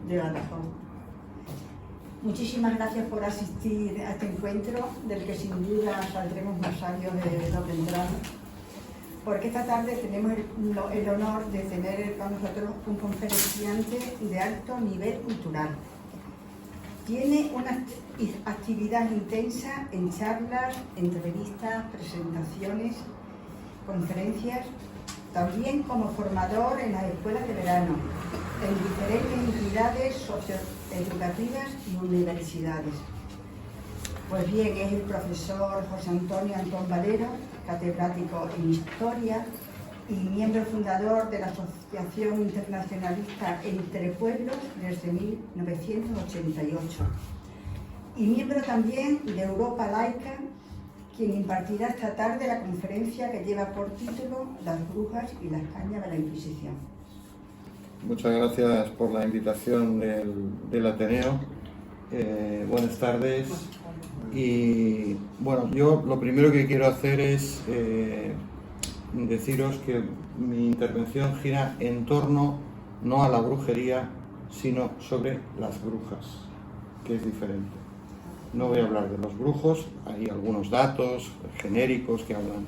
de Badajoz. Muchísimas gracias por asistir a este encuentro, del que sin duda saldremos más sabios de lo que entramos, porque esta tarde tenemos el honor de tener con nosotros un conferenciante de alto nivel cultural. Tiene una actividad intensa en charlas, entrevistas, presentaciones, conferencias, también como formador en las escuelas de verano, en diferentes entidades socioeducativas y universidades. Pues bien, es el profesor José Antonio Antón Valero, catedrático en Historia y miembro fundador de la Asociación Internacionalista Entre Pueblos desde 1988. Y miembro también de Europa Laica, quien impartirá esta tarde la conferencia que lleva por título Las brujas y las cañas de la Inquisición. Muchas gracias por la invitación del Ateneo. Buenas tardes. Y bueno, yo lo primero que quiero hacer es deciros que mi intervención gira en torno no a la brujería, sino sobre las brujas, que es diferente. No voy a hablar de los brujos, hay algunos datos genéricos que hablan,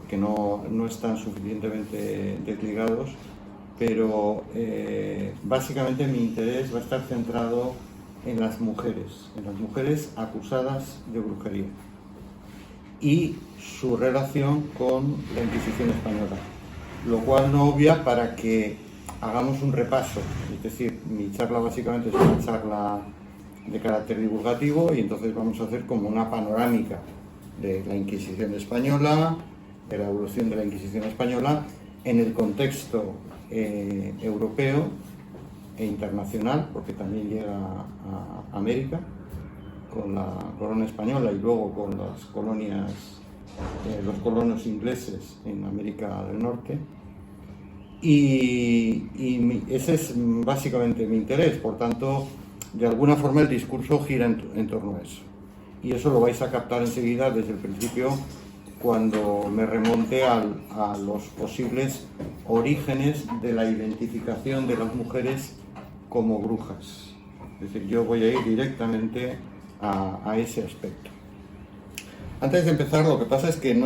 que no están suficientemente desligados, pero básicamente mi interés va a estar centrado en las mujeres acusadas de brujería y su relación con la Inquisición española, lo cual no obvia para que hagamos un repaso. Es decir, mi charla básicamente es una charla de carácter divulgativo y entonces vamos a hacer como una panorámica de la Inquisición española, de la evolución de la Inquisición española en el contexto europeo e internacional, porque también llega a América con la corona española y luego con las colonias, los colonos ingleses en América del Norte. Y ese es básicamente mi interés, por tanto, de alguna forma el discurso gira en torno a eso. Y eso lo vais a captar enseguida desde el principio, cuando me remonte a los posibles orígenes de la identificación de las mujeres como brujas. Es decir, yo voy a ir directamente a ese aspecto. Antes de empezar, lo que pasa es que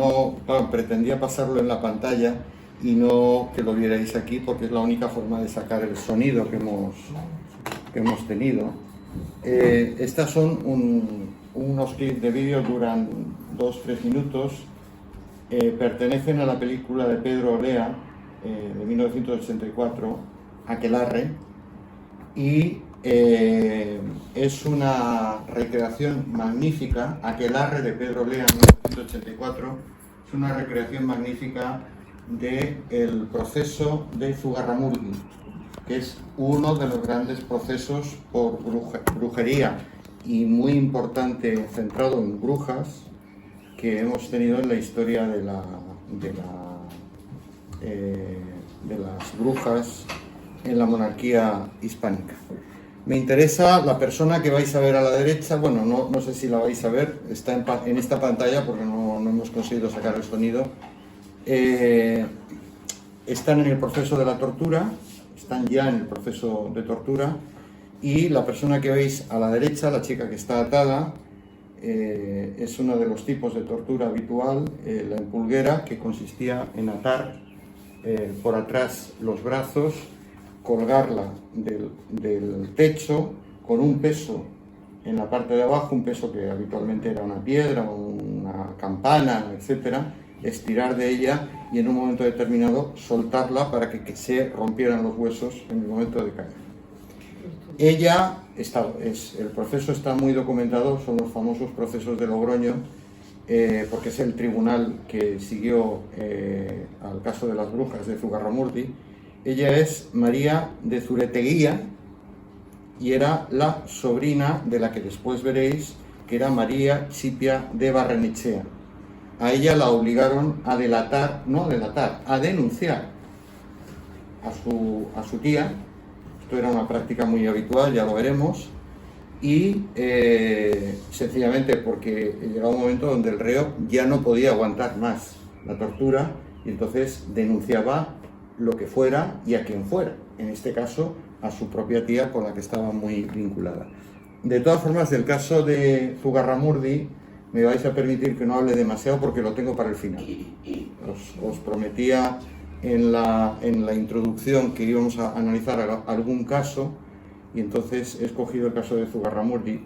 pretendía pasarlo en la pantalla y no que lo vierais aquí, porque es la única forma de sacar el sonido que hemos tenido. Estas son unos clips de vídeo, duran 2-3 minutos, pertenecen a la película de Pedro Olea de 1984, Aquelarre, y es una recreación magnífica. Aquelarre de Pedro Olea en 1984 es una recreación magnífica del proceso de Zugarramurdi, que es uno de los grandes procesos por brujería y muy importante, centrado en brujas, que hemos tenido en la historia de las brujas en la monarquía hispánica. Me interesa la persona que vais a ver a la derecha. Bueno, no sé si la vais a ver, está en esta pantalla porque no hemos conseguido sacar el sonido. Están en el proceso de la tortura, están ya en el proceso de tortura, y la persona que veis a la derecha, la chica que está atada, es uno de los tipos de tortura habitual, la empulguera, que consistía en atar por atrás los brazos, colgarla del techo con un peso en la parte de abajo, un peso que habitualmente era una piedra, una campana, etcétera, estirar de ella y en un momento determinado soltarla para que se rompieran los huesos en el momento de caer. El proceso está muy documentado, son los famosos procesos de Logroño, porque es el tribunal que siguió al caso de las brujas de Zugarramurdi. Ella es María de Zureteguía y era la sobrina de la que después veréis, que era María Chipia de Barrenechea. A ella la obligaron a a denunciar a su tía. Esto era una práctica muy habitual, ya lo veremos, y sencillamente porque llegaba un momento donde el reo ya no podía aguantar más la tortura y entonces denunciaba lo que fuera y a quien fuera, en este caso a su propia tía con la que estaba muy vinculada. De todas formas, del caso de Zugarramurdi me vais a permitir que no hable demasiado porque lo tengo para el final. Os prometía en la introducción que íbamos a analizar algún caso, y entonces he escogido el caso de Zugarramurdi,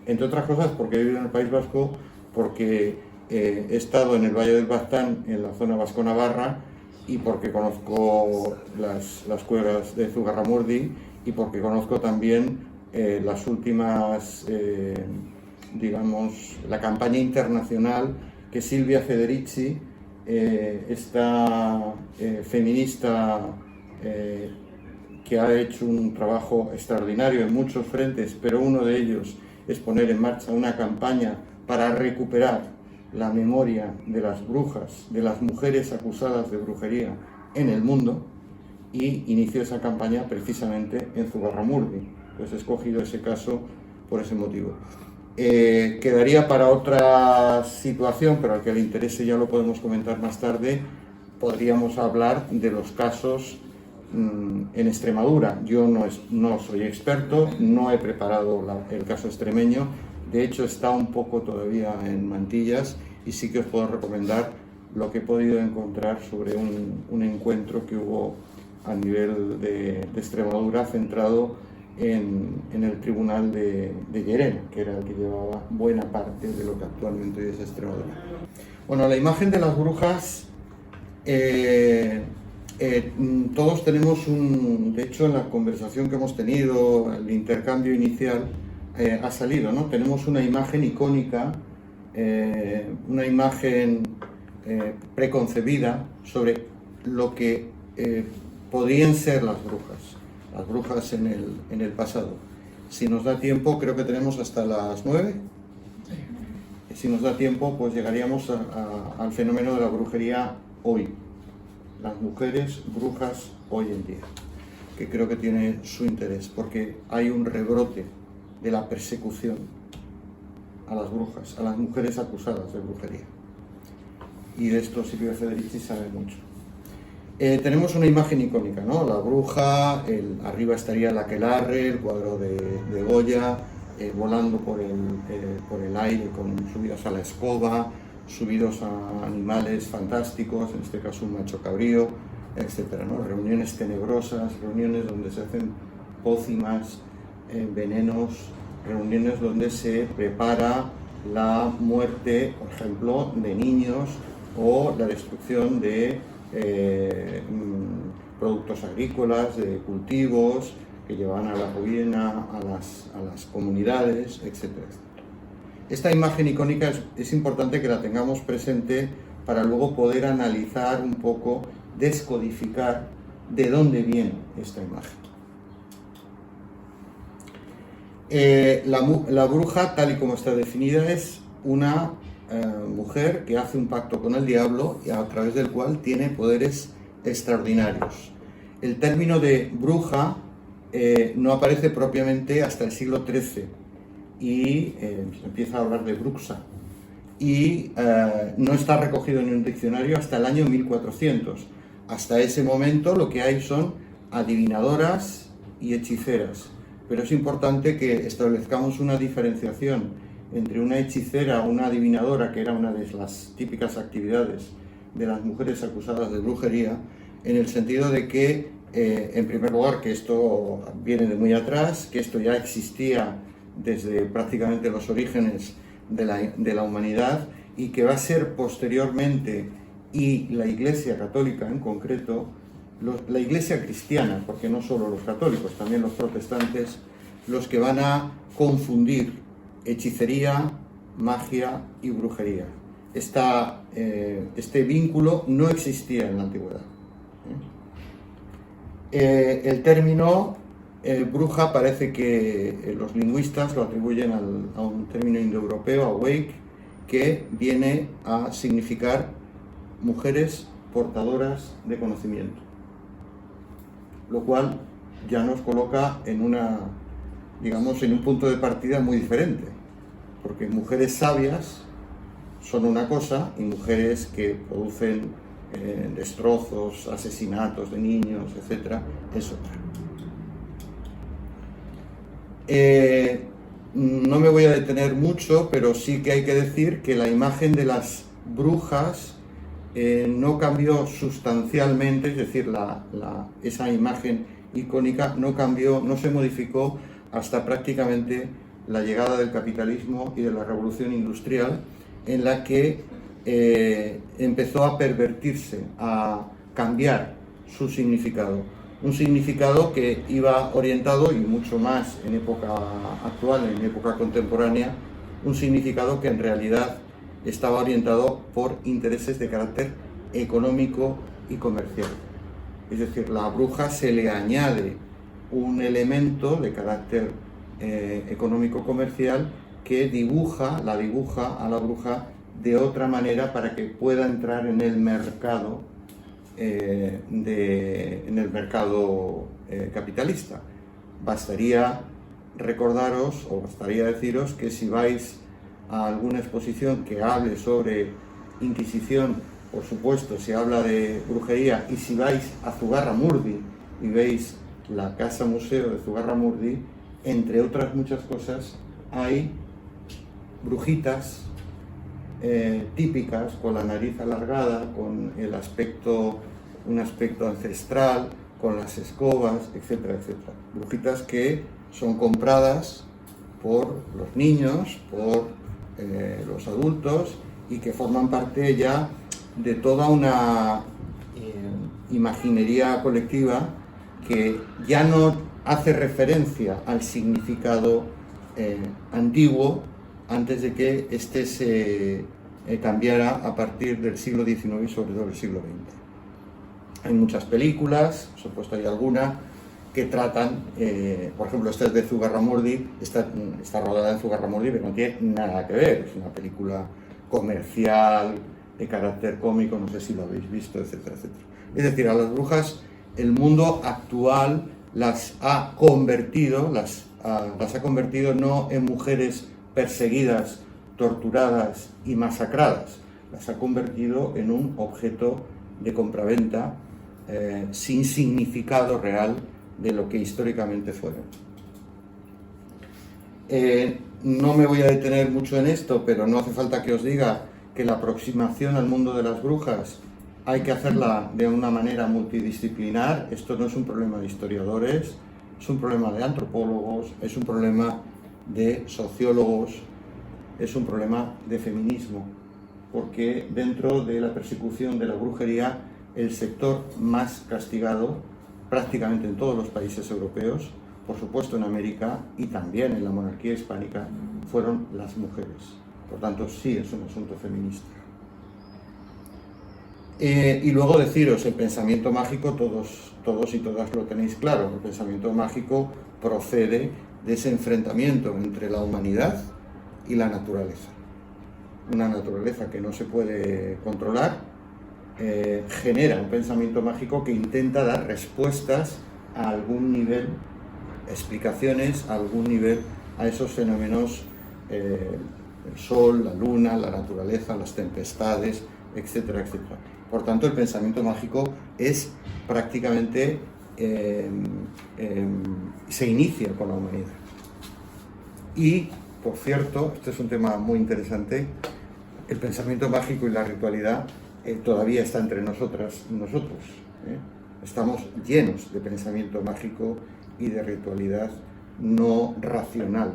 entre otras cosas porque he vivido en el País Vasco, porque he estado en el Valle del Baztán, en la zona vasco-navarra, y porque conozco las cuevas de Zugarramurdi, y porque conozco también las últimas, digamos, la campaña internacional que Silvia Federici, esta feminista que ha hecho un trabajo extraordinario en muchos frentes, pero uno de ellos es poner en marcha una campaña para recuperar la memoria de las brujas, de las mujeres acusadas de brujería en el mundo, y inició esa campaña precisamente en Zugarramurdi. Pues he escogido ese caso por ese motivo. Quedaría para otra situación, pero al que le interese ya lo podemos comentar más tarde. Podríamos hablar de los casos en Extremadura. Yo no soy experto, no he preparado el caso extremeño, de hecho está un poco todavía en mantillas, y sí que os puedo recomendar lo que he podido encontrar sobre un encuentro que hubo a nivel de Extremadura centrado en el tribunal de Llerena, que era el que llevaba buena parte de lo que actualmente es Extremadura. Bueno, la imagen de las brujas, todos tenemos de hecho en la conversación que hemos tenido, el intercambio inicial, ha salido, ¿no? Tenemos una imagen icónica, una imagen preconcebida sobre lo que podrían ser las brujas en el pasado. Si nos da tiempo, creo que tenemos hasta las 9. Si nos da tiempo, pues llegaríamos al fenómeno de la brujería hoy. Las mujeres brujas hoy en día, que creo que tiene su interés, porque hay un rebrote de la persecución a las brujas, a las mujeres acusadas de brujería. Y de esto Silvia Federici sabe mucho. Tenemos una imagen icónica, ¿no? La bruja, arriba estaría el aquelarre, el cuadro de Goya, volando por el aire, subidos a la escoba, subidos a animales fantásticos, en este caso un macho cabrío, etcétera, ¿no? Reuniones tenebrosas, reuniones donde se hacen pócimas, venenos, reuniones donde se prepara la muerte, por ejemplo, de niños, o la destrucción de productos agrícolas, de cultivos que llevan a la ruina, a las comunidades, etcétera. Esta imagen icónica es importante que la tengamos presente para luego poder analizar un poco, descodificar de dónde viene esta imagen. La bruja, tal y como está definida, es una mujer que hace un pacto con el diablo y a través del cual tiene poderes extraordinarios. El término de bruja no aparece propiamente hasta el siglo XIII y se empieza a hablar de bruxa, y no está recogido en un diccionario hasta el año 1400. Hasta ese momento lo que hay son adivinadoras y hechiceras, pero es importante que establezcamos una diferenciación entre una hechicera o una adivinadora, que era una de las típicas actividades de las mujeres acusadas de brujería, en el sentido de que, en primer lugar, que esto viene de muy atrás, que esto ya existía desde prácticamente los orígenes de la humanidad, y que va a ser posteriormente, y la Iglesia Católica en concreto, la Iglesia cristiana, porque no solo los católicos, también los protestantes, los que van a confundir hechicería, magia y brujería. Este vínculo no existía en la antigüedad. El término bruja parece que los lingüistas lo atribuyen a un término indoeuropeo, awake, que viene a significar mujeres portadoras de conocimiento, lo cual ya nos coloca en un punto de partida muy diferente, porque mujeres sabias son una cosa y mujeres que producen destrozos, asesinatos de niños, etcétera, es otra. No me voy a detener mucho, pero sí que hay que decir que la imagen de las brujas no cambió sustancialmente, es decir, esa imagen icónica no cambió, no se modificó hasta prácticamente la llegada del capitalismo y de la revolución industrial, en la que empezó a pervertirse, a cambiar su significado. Un significado que iba orientado, y mucho más en época actual, en época contemporánea, un significado que en realidad estaba orientado por intereses de carácter económico y comercial. Es decir, la bruja se le añade un elemento de carácter económico-comercial que la dibuja a la bruja de otra manera para que pueda entrar en el mercado capitalista. Bastaría recordaros, o bastaría deciros, que si vais a alguna exposición que hable sobre Inquisición, por supuesto se habla de brujería, y si vais a Zugarramurdi y veis la casa museo de Zugarramurdi, entre otras muchas cosas hay brujitas típicas, con la nariz alargada, con un aspecto ancestral, con las escobas, etcétera, etcétera. Brujitas que son compradas por los niños, por los adultos, y que forman parte ya de toda una imaginería colectiva que ya no hace referencia al significado antiguo, antes de que este se cambiara a partir del siglo XIX y sobre todo del siglo XX. Hay muchas películas, por supuesto hay alguna que tratan, por ejemplo, esta es de Zugarramurdi, está rodada en Zugarramurdi, pero no tiene nada que ver, es una película comercial, de carácter cómico, no sé si lo habéis visto, etcétera, etcétera. Es decir, a las brujas el mundo actual las ha convertido no en mujeres perseguidas, torturadas y masacradas, las ha convertido en un objeto de compraventa sin significado real de lo que históricamente fueron. No me voy a detener mucho en esto, pero no hace falta que os diga que la aproximación al mundo de las brujas hay que hacerla de una manera multidisciplinar. Esto no es un problema de historiadores, es un problema de antropólogos, es un problema de sociólogos, es un problema de feminismo, porque dentro de la persecución de la brujería, el sector más castigado prácticamente en todos los países europeos, por supuesto en América y también en la monarquía hispánica, fueron las mujeres. Por tanto, sí es un asunto feminista. Y luego deciros, el pensamiento mágico, todos y todas lo tenéis claro, el pensamiento mágico procede de ese enfrentamiento entre la humanidad y la naturaleza. Una naturaleza que no se puede controlar genera un pensamiento mágico que intenta dar respuestas a algún nivel, explicaciones a algún nivel a esos fenómenos, el sol, la luna, la naturaleza, las tempestades, etcétera, etcétera. Por tanto, el pensamiento mágico es prácticamente, se inicia con la humanidad. Y, por cierto, este es un tema muy interesante, el pensamiento mágico y la ritualidad todavía está entre nosotras y nosotros. Estamos llenos de pensamiento mágico y de ritualidad no racional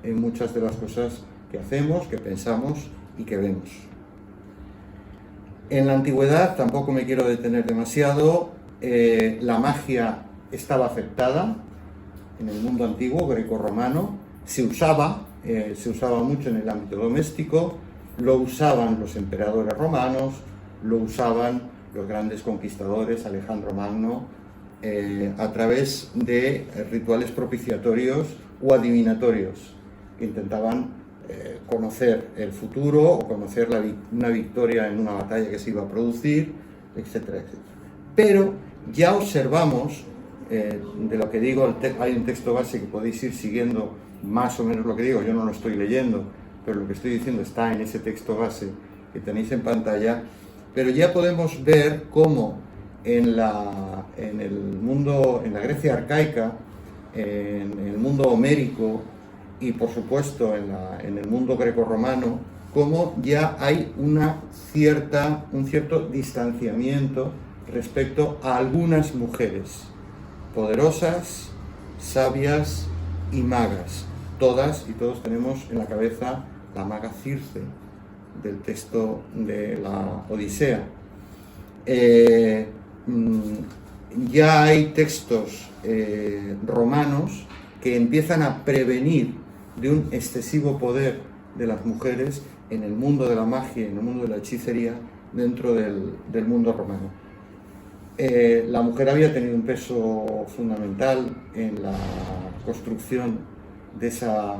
en muchas de las cosas que hacemos, que pensamos y que vemos. En la antigüedad, tampoco me quiero detener demasiado, la magia estaba aceptada en el mundo antiguo, grecorromano, se usaba mucho en el ámbito doméstico, lo usaban los emperadores romanos, lo usaban los grandes conquistadores, Alejandro Magno, a través de rituales propiciatorios o adivinatorios, que intentaban conocer el futuro o conocer una victoria en una batalla que se iba a producir, etcétera, etcétera. Pero ya observamos, de lo que digo, hay un texto base que podéis ir siguiendo más o menos lo que digo, yo no lo estoy leyendo, pero lo que estoy diciendo está en ese texto base que tenéis en pantalla, pero ya podemos ver cómo en el mundo, en la Grecia arcaica, en el mundo homérico y por supuesto en el mundo grecorromano, cómo ya hay un cierto distanciamiento respecto a algunas mujeres poderosas, sabias y magas. Todas y todos tenemos en la cabeza la maga Circe del texto de la Odisea. Ya hay textos romanos que empiezan a prevenir de un excesivo poder de las mujeres en el mundo de la magia, en el mundo de la hechicería, dentro del mundo romano. La mujer había tenido un peso fundamental en la construcción de esa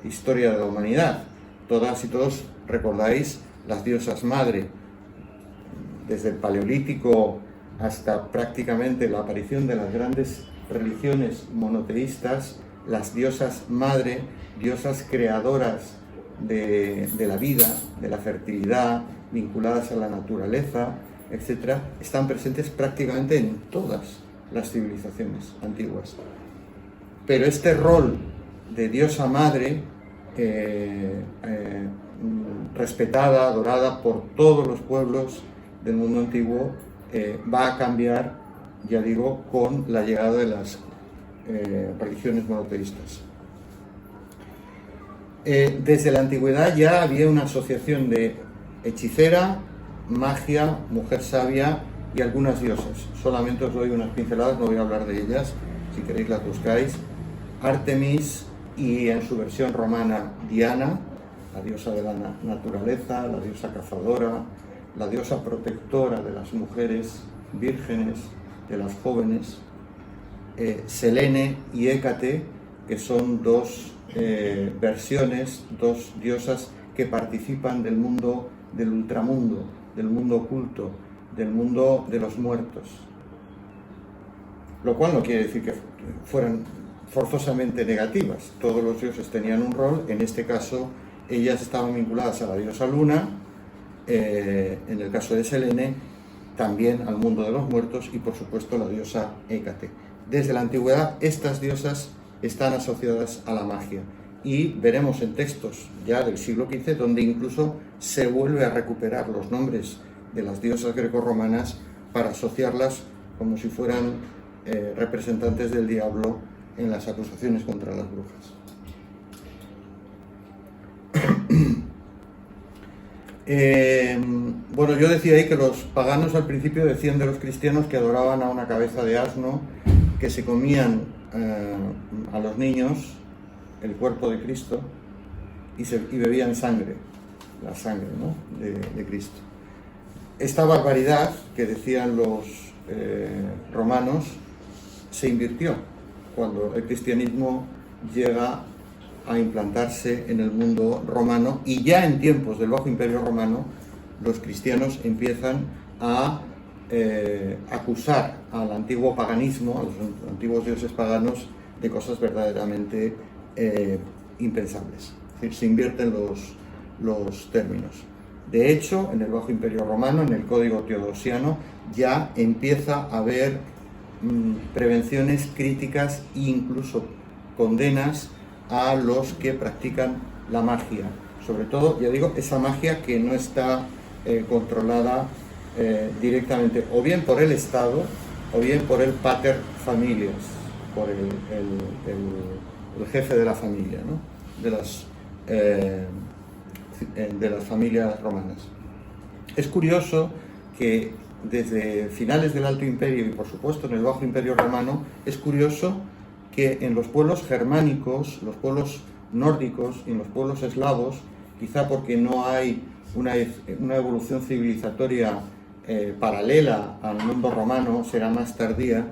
historia de la humanidad. Todas y todos recordáis las diosas madre, desde el Paleolítico hasta prácticamente la aparición de las grandes religiones monoteístas, las diosas madre, diosas creadoras de la vida, de la fertilidad, vinculadas a la naturaleza, etc., están presentes prácticamente en todas las civilizaciones antiguas. Pero este rol de diosa madre, respetada, adorada por todos los pueblos del mundo antiguo, va a cambiar, ya digo, con la llegada de las religiones monoteístas. Desde la antigüedad ya había una asociación de hechicera, magia, mujer sabia y algunas diosas. Solamente os doy unas pinceladas, no voy a hablar de ellas, si queréis las buscáis. Artemis y en su versión romana Diana, la diosa de la naturaleza, la diosa cazadora, la diosa protectora de las mujeres vírgenes, de las jóvenes, Selene y Hécate, que son dos versiones, dos diosas que participan del mundo del ultramundo, del mundo oculto, del mundo de los muertos. Lo cual no quiere decir que fueran forzosamente negativas. Todos los dioses tenían un rol. En este caso, ellas estaban vinculadas a la diosa Luna, en el caso de Selene, también al mundo de los muertos y, por supuesto, la diosa Hécate. Desde la antigüedad, estas diosas están asociadas a la magia. Y veremos en textos ya del siglo XV, donde incluso se vuelve a recuperar los nombres de las diosas grecorromanas para asociarlas como si fueran representantes del diablo en las acusaciones contra las brujas. Bueno, yo decía ahí que los paganos al principio decían de los cristianos que adoraban a una cabeza de asno, que se comían a los niños el cuerpo de Cristo y bebían sangre, la sangre, ¿no?, de Cristo. Esta barbaridad que decían los romanos se invirtió cuando el cristianismo llega a implantarse en el mundo romano, y ya en tiempos del Bajo Imperio Romano los cristianos empiezan a acusar al antiguo paganismo, a los antiguos dioses paganos, de cosas verdaderamente impensables. Es decir, se invierten los términos. De hecho, en el Bajo Imperio Romano, en el Código Teodosiano, ya empieza a haber prevenciones críticas e incluso condenas a los que practican la magia. Sobre todo, ya digo, esa magia que no está controlada directamente, o bien por el Estado, o bien por el pater familias, por el jefe de la familia, ¿no?, de las familias romanas. Es curioso que desde finales del Alto Imperio y por supuesto en el Bajo Imperio Romano, es curioso que en los pueblos germánicos, los pueblos nórdicos y en los pueblos eslavos, quizá porque no hay una evolución civilizatoria paralela al mundo romano, será más tardía,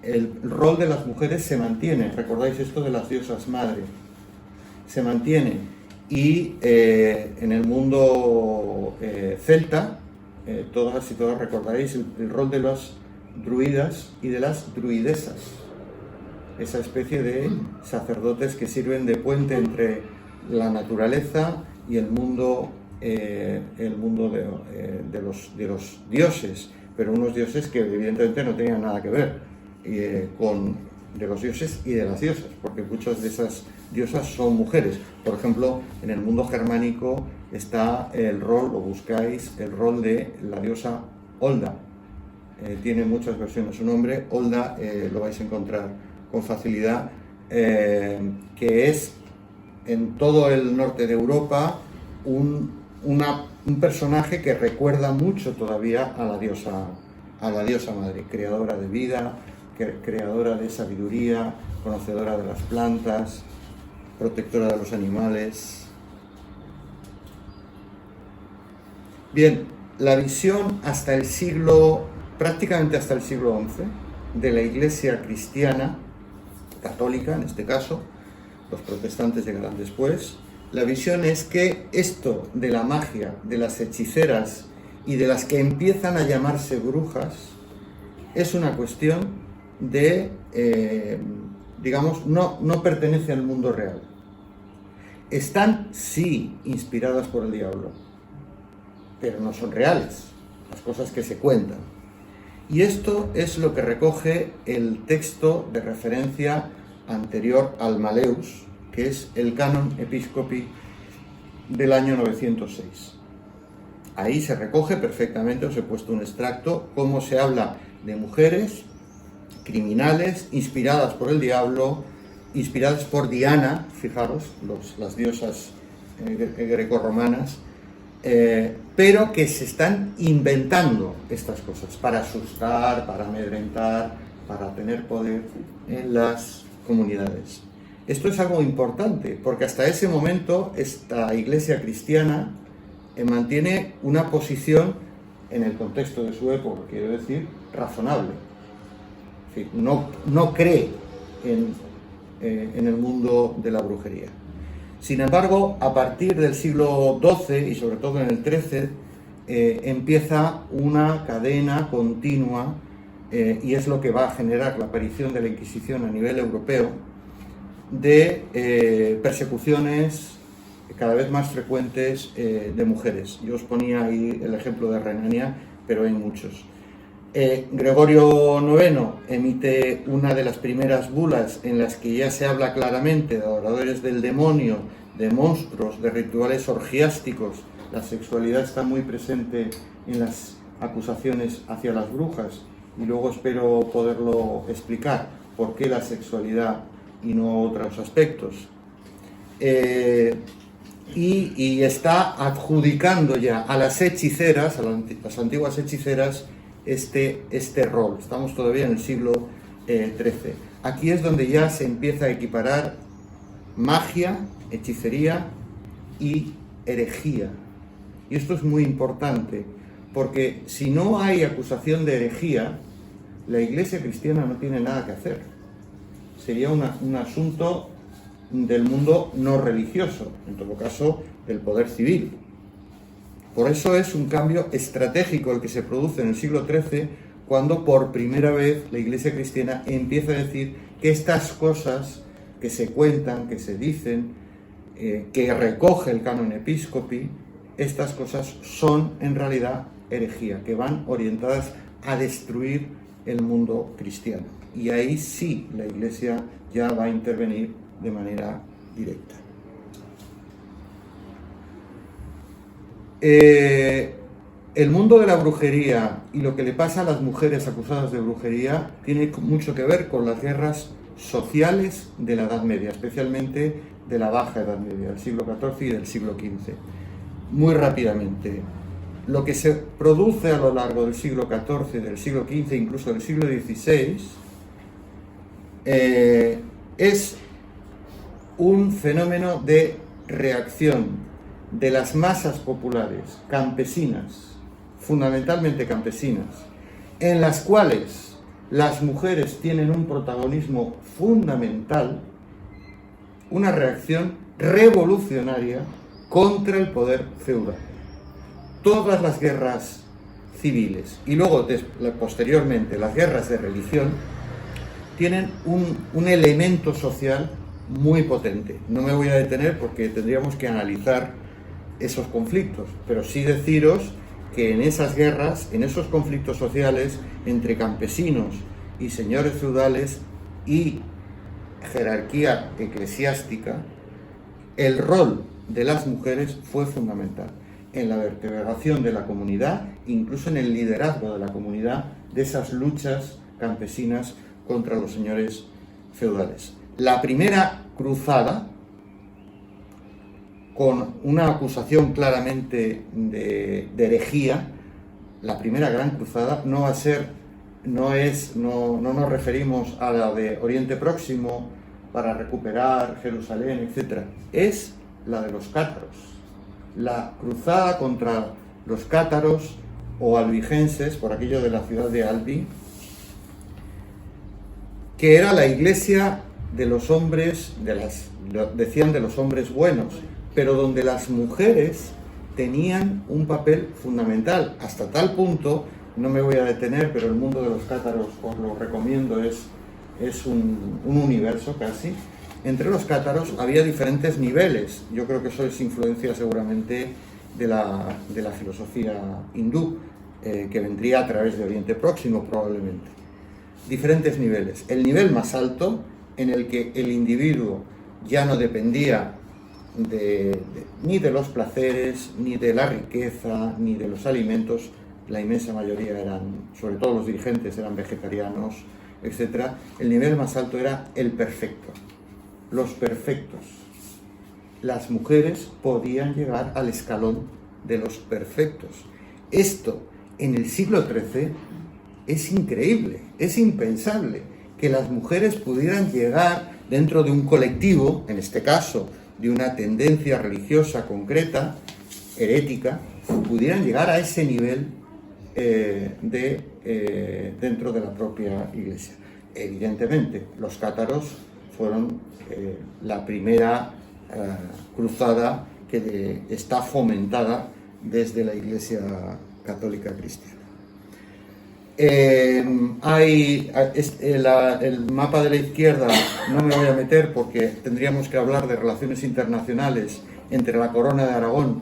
el rol de las mujeres se mantiene. ¿Recordáis esto de las diosas madre? Se mantiene. Y en el mundo celta, todas y todos recordaréis el rol de los druidas y de las druidesas, esa especie de sacerdotes que sirven de puente entre la naturaleza y el mundo de los dioses, pero unos dioses que evidentemente no tenían nada que ver con de los dioses y de las diosas, porque muchas de esas diosas son mujeres. Por ejemplo, en el mundo germánico está el rol, o buscáis el rol de la diosa Holda. Tiene muchas versiones su nombre. Holda lo vais a encontrar con facilidad, que es en todo el norte de Europa un personaje que recuerda mucho todavía a la diosa madre, creadora de vida, creadora de sabiduría, conocedora de las plantas, protectora de los animales. Bien, la visión hasta el siglo, prácticamente hasta el siglo XI, de la Iglesia cristiana, católica en este caso, los protestantes llegarán después, la visión es que esto de la magia, de las hechiceras y de las que empiezan a llamarse brujas, es una cuestión de, digamos, no pertenece al mundo real. Están, sí, inspiradas por el diablo, pero no son reales, las cosas que se cuentan. Y esto es lo que recoge el texto de referencia anterior al Maleus, que es el Canon Episcopi del año 906. Ahí se recoge perfectamente, os he puesto un extracto, cómo se habla de mujeres criminales inspiradas por el diablo, inspiradas por Diana, fijaros, las diosas grecorromanas, pero que se están inventando estas cosas para asustar, para amedrentar, para tener poder en las comunidades. Esto es algo importante, porque hasta ese momento esta iglesia cristiana mantiene una posición, en el contexto de su época, quiero decir, razonable. Es decir, no cree en el mundo de la brujería. Sin embargo, a partir del siglo XII y sobre todo en el XIII, empieza una cadena continua, y es lo que va a generar la aparición de la Inquisición a nivel europeo, de persecuciones cada vez más frecuentes de mujeres. Yo os ponía ahí el ejemplo de Renania, pero hay muchos. Gregorio IX emite una de las primeras bulas en las que ya se habla claramente de adoradores del demonio, de monstruos, de rituales orgiásticos. La sexualidad está muy presente en las acusaciones hacia las brujas, y luego espero poderlo explicar por qué la sexualidad y no otros aspectos. Y está adjudicando ya a las hechiceras, a las antiguas hechiceras, este rol. Estamos todavía en el siglo XIII. Aquí es donde ya se empieza a equiparar magia, hechicería y herejía. Y esto es muy importante, porque si no hay acusación de herejía, la Iglesia cristiana no tiene nada que hacer. Sería un asunto del mundo no religioso, en todo caso del poder civil. Por eso es un cambio estratégico el que se produce en el siglo XIII, cuando por primera vez la Iglesia cristiana empieza a decir que estas cosas que se cuentan, que se dicen, que recoge el Canon Episcopi, estas cosas son en realidad herejía, que van orientadas a destruir el mundo cristiano. Y ahí sí la Iglesia ya va a intervenir de manera directa. El mundo de la brujería y lo que le pasa a las mujeres acusadas de brujería tiene mucho que ver con las guerras sociales de la Edad Media, especialmente de la Baja Edad Media, del siglo XIV y del siglo XV. Muy rápidamente, lo que se produce a lo largo del siglo XIV, del siglo XV, incluso del siglo XVI, es un fenómeno de reacción de las masas populares, campesinas, fundamentalmente campesinas, en las cuales las mujeres tienen un protagonismo fundamental, una reacción revolucionaria contra el poder feudal. Todas las guerras civiles y luego posteriormente las guerras de religión tienen un elemento social muy potente. No me voy a detener porque tendríamos que analizar esos conflictos, pero sí deciros que en esas guerras, en esos conflictos sociales entre campesinos y señores feudales, y jerarquía eclesiástica, el rol de las mujeres fue fundamental en la vertebración de la comunidad, incluso en el liderazgo de la comunidad de esas luchas campesinas contra los señores feudales. La primera cruzada, con una acusación claramente de herejía, la primera gran cruzada no va a ser, no nos referimos a la de Oriente Próximo para recuperar Jerusalén, etc. Es la de los cátaros. La cruzada contra los cátaros o albigenses, por aquello de la ciudad de Albi, que era la iglesia de los hombres, decían de los hombres buenos, pero donde las mujeres tenían un papel fundamental, hasta tal punto, no me voy a detener, pero el mundo de los cátaros os lo recomiendo, es un universo casi. Entre los cátaros había diferentes niveles, yo creo que eso es influencia seguramente de la filosofía hindú, que vendría a través de Oriente Próximo probablemente. Diferentes niveles. El nivel más alto, en el que el individuo ya no dependía ni de los placeres, ni de la riqueza, ni de los alimentos. La inmensa mayoría eran, sobre todo los dirigentes, eran vegetarianos, etc. El nivel más alto era el perfecto, los perfectos. Las mujeres podían llegar al escalón de los perfectos. Esto, en el siglo XIII, es increíble, es impensable que las mujeres pudieran llegar dentro de un colectivo, en este caso, de una tendencia religiosa concreta, herética, pudieran llegar a ese nivel dentro de la propia iglesia. Evidentemente, los cátaros fueron la primera cruzada que está fomentada desde la Iglesia Católica Cristiana. El mapa de la izquierda no me voy a meter porque tendríamos que hablar de relaciones internacionales entre la Corona de Aragón,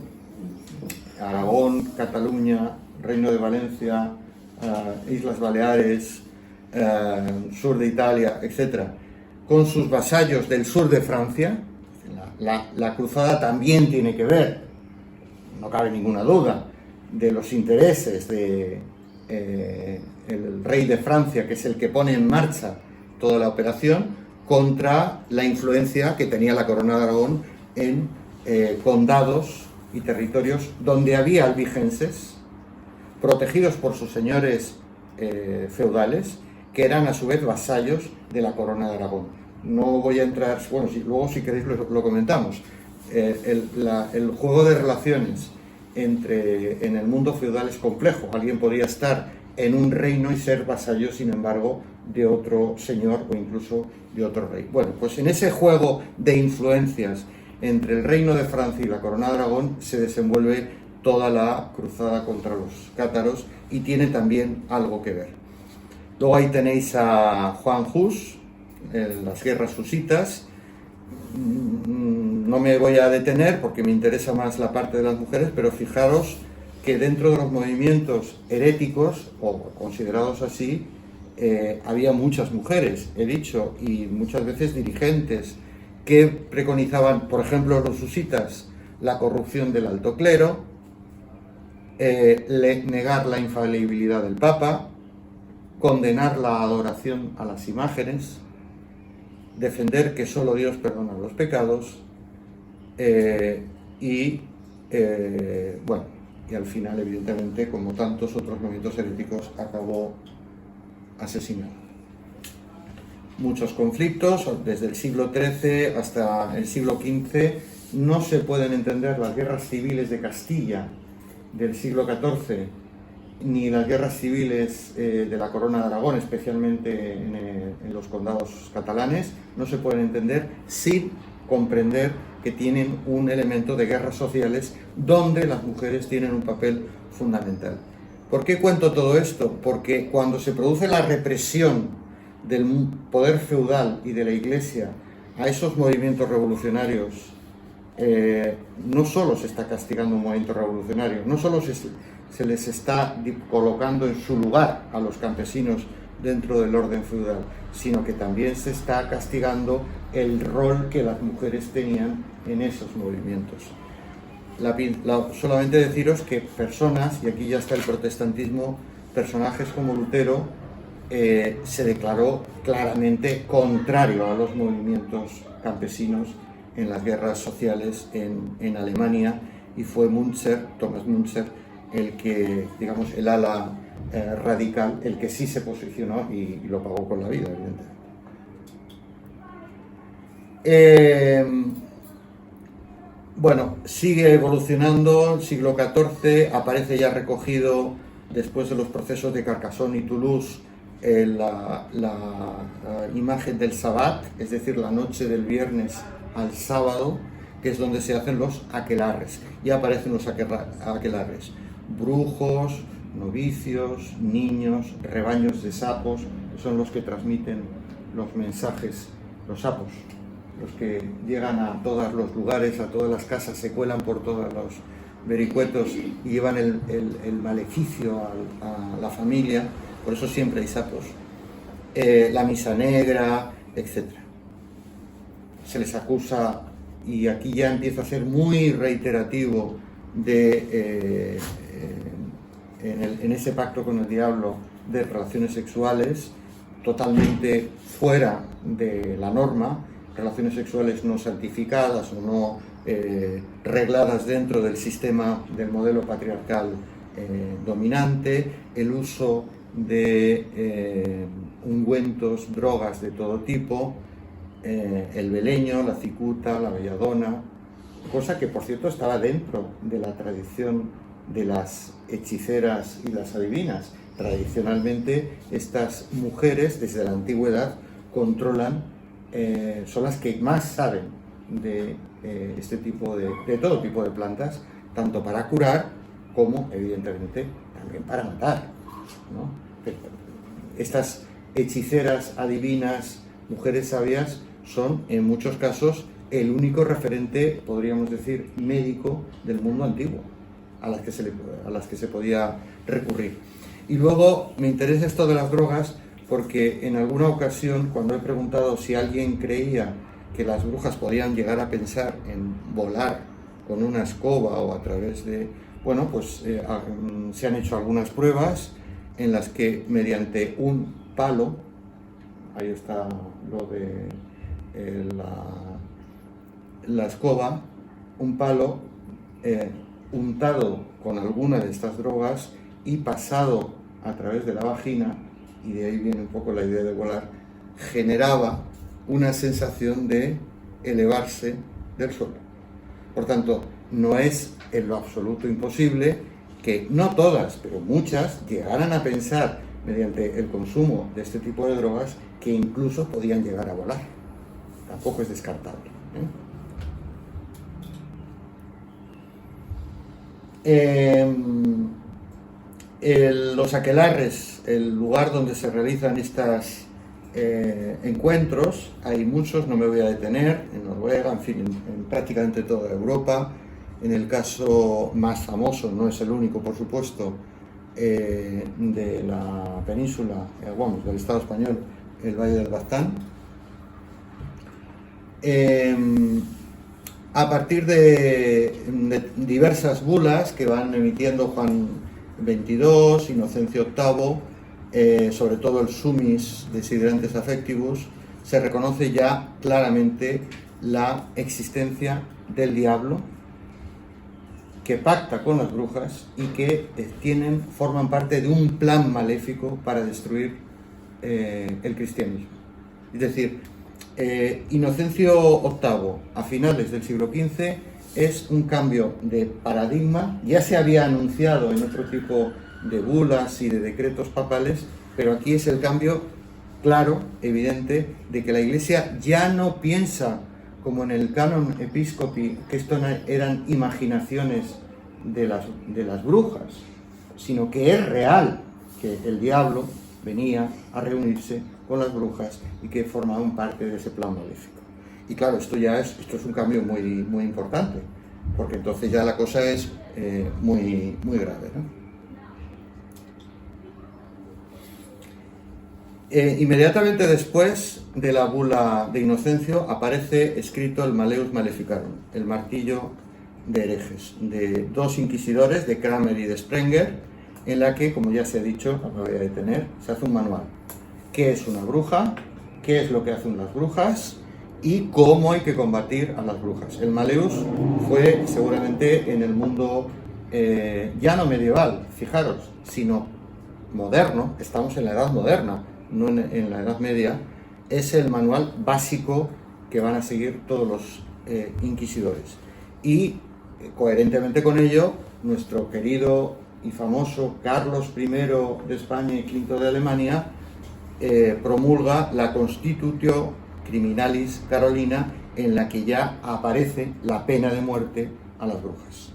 Cataluña, Reino de Valencia, Islas Baleares, sur de Italia, etc., con sus vasallos del sur de Francia. La cruzada también tiene que ver, no cabe ninguna duda, de los intereses el rey de Francia, que es el que pone en marcha toda la operación, contra la influencia que tenía la Corona de Aragón en condados y territorios donde había albigenses protegidos por sus señores feudales, que eran a su vez vasallos de la Corona de Aragón. No voy a entrar, bueno, luego si queréis lo comentamos. El juego de relaciones en el mundo feudal es complejo. Alguien podría estar en un reino y ser vasallo, sin embargo, de otro señor o incluso de otro rey. Bueno, pues en ese juego de influencias entre el reino de Francia y la Corona de Aragón se desenvuelve toda la cruzada contra los cátaros y tiene también algo que ver. Luego ahí tenéis a Juan Hus, en las guerras husitas. No me voy a detener porque me interesa más la parte de las mujeres, pero fijaros que dentro de los movimientos heréticos, o considerados así, había muchas mujeres, he dicho, y muchas veces dirigentes que preconizaban, por ejemplo, los husitas, la corrupción del alto clero, negar la infalibilidad del Papa, condenar la adoración a las imágenes, defender que solo Dios perdona los pecados, y al final, evidentemente, como tantos otros movimientos heréticos, acabó asesinado. Muchos conflictos, desde el siglo XIII hasta el siglo XV, no se pueden entender las guerras civiles de Castilla del siglo XIV, ni las guerras civiles de la Corona de Aragón, especialmente en los condados catalanes, no se pueden entender sin comprender que tienen un elemento de guerras sociales donde las mujeres tienen un papel fundamental. ¿Por qué cuento todo esto? Porque cuando se produce la represión del poder feudal y de la Iglesia a esos movimientos revolucionarios, no solo se está castigando un movimiento revolucionario, no solo se les está colocando en su lugar a los campesinos dentro del orden feudal, sino que también se está castigando el rol que las mujeres tenían en esos movimientos. Solamente deciros que personas, y aquí ya está el protestantismo, personajes como Lutero, se declaró claramente contrario a los movimientos campesinos en las guerras sociales en Alemania, y fue Thomas Müntzer, el que, digamos, el ala radical, el que sí se posicionó y lo pagó con la vida, evidentemente. Bueno, sigue evolucionando. El siglo XIV aparece ya recogido, después de los procesos de Carcassonne y Toulouse, la imagen del Sabbat, es decir, la noche del viernes al sábado, que es donde se hacen los aquelarres. Y aparecen los aquelarres: brujos, novicios, niños, rebaños de sapos, que son los que transmiten los mensajes, los sapos, los que llegan a todos los lugares, a todas las casas, se cuelan por todos los vericuetos y llevan el maleficio a la familia. Por eso siempre hay sapos. La misa negra, etc. Se les acusa, y aquí ya empieza a ser muy reiterativo, en ese pacto con el diablo, de relaciones sexuales totalmente fuera de la norma, relaciones sexuales no santificadas o no regladas dentro del sistema, del modelo patriarcal dominante, el uso de ungüentos, drogas de todo tipo, el beleño, la cicuta, la belladona, cosa que por cierto estaba dentro de la tradición de las hechiceras y las adivinas. Tradicionalmente estas mujeres desde la antigüedad controlan, son las que más saben de este tipo de todo tipo de plantas, tanto para curar como evidentemente también para matar, ¿no? Estas hechiceras, adivinas, mujeres sabias son en muchos casos el único referente, podríamos decir, médico del mundo antiguo a las que se podía recurrir. Y luego me interesa esto de las drogas porque en alguna ocasión, cuando he preguntado si alguien creía que las brujas podían llegar a pensar en volar con una escoba o a través de... Bueno, pues se han hecho algunas pruebas en las que mediante un palo, ahí está lo de la escoba, un palo untado con alguna de estas drogas y pasado a través de la vagina, y de ahí viene un poco la idea de volar, generaba una sensación de elevarse del suelo. Por tanto, no es en lo absoluto imposible que no todas, pero muchas, llegaran a pensar, mediante el consumo de este tipo de drogas, que incluso podían llegar a volar. Tampoco es descartable, los aquelarres, el lugar donde se realizan estos encuentros, hay muchos, no me voy a detener, en Noruega, en fin, en prácticamente toda Europa. En el caso más famoso, no es el único por supuesto, de la península, del Estado español, el Valle del Baztán. A partir de diversas bulas que van emitiendo Juan XXII, Inocencio VIII, sobre todo el Sumis Desiderantes Affectivus, se reconoce ya claramente la existencia del diablo, que pacta con las brujas y que forman parte de un plan maléfico para destruir el cristianismo. Es decir, Inocencio VIII, a finales del siglo XV, es un cambio de paradigma. Ya se había anunciado en otro tipo de bulas y de decretos papales, pero aquí es el cambio claro, evidente, de que la Iglesia ya no piensa como en el canon episcopi, que esto eran imaginaciones de las brujas, sino que es real que el diablo venía a reunirse con las brujas y que formaban parte de ese plan maléfico. Y claro, esto es un cambio muy, muy importante, porque entonces ya la cosa es muy, muy grave, ¿no? Inmediatamente después de la bula de Inocencio aparece escrito el Malleus Maleficarum, el martillo de herejes, de dos inquisidores, de Kramer y de Sprenger, en la que, como ya se ha dicho, no me voy a detener, se hace un manual. ¿Qué es una bruja? ¿Qué es lo que hacen las brujas? Y cómo hay que combatir a las brujas. El Malleus fue seguramente en el mundo ya no medieval, fijaros, sino moderno, estamos en la Edad Moderna, no en la Edad Media, es el manual básico que van a seguir todos los inquisidores. Y coherentemente con ello, nuestro querido y famoso Carlos I de España y V de Alemania promulga la Constitutio Criminalis Carolina, en la que ya aparece la pena de muerte a las brujas.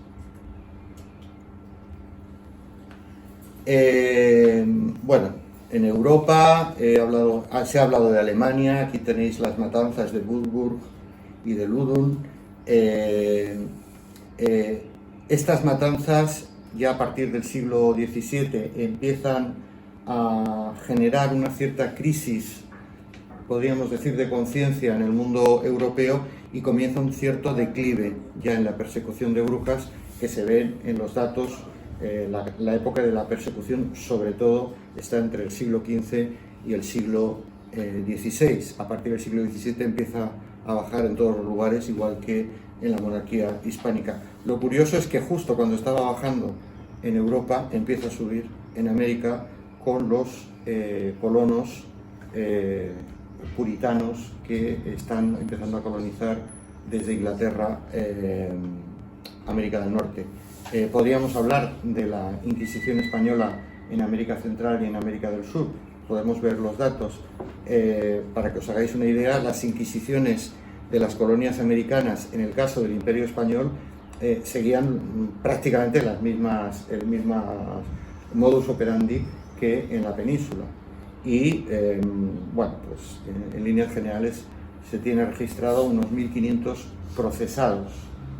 Bueno, en Europa se ha hablado de Alemania, aquí tenéis las matanzas de Würzburg y de Ludum. Estas matanzas ya a partir del siglo XVII empiezan a generar una cierta crisis, podríamos decir, de conciencia en el mundo europeo, y comienza un cierto declive ya en la persecución de brujas que se ven en los datos. La época de la persecución, sobre todo, está entre el siglo XV y el siglo XVI. A partir del siglo XVII empieza a bajar en todos los lugares, igual que en la monarquía hispánica. Lo curioso es que justo cuando estaba bajando en Europa, empieza a subir en América con los colonos puritanos que están empezando a colonizar desde Inglaterra América del Norte. Podríamos hablar de la Inquisición española en América Central y en América del Sur. Podemos ver los datos. Para que os hagáis una idea, las inquisiciones de las colonias americanas, en el caso del Imperio Español, seguían prácticamente el mismo modus operandi que en la península. Y, bueno, pues en líneas generales se tiene registrado unos 1.500 procesados,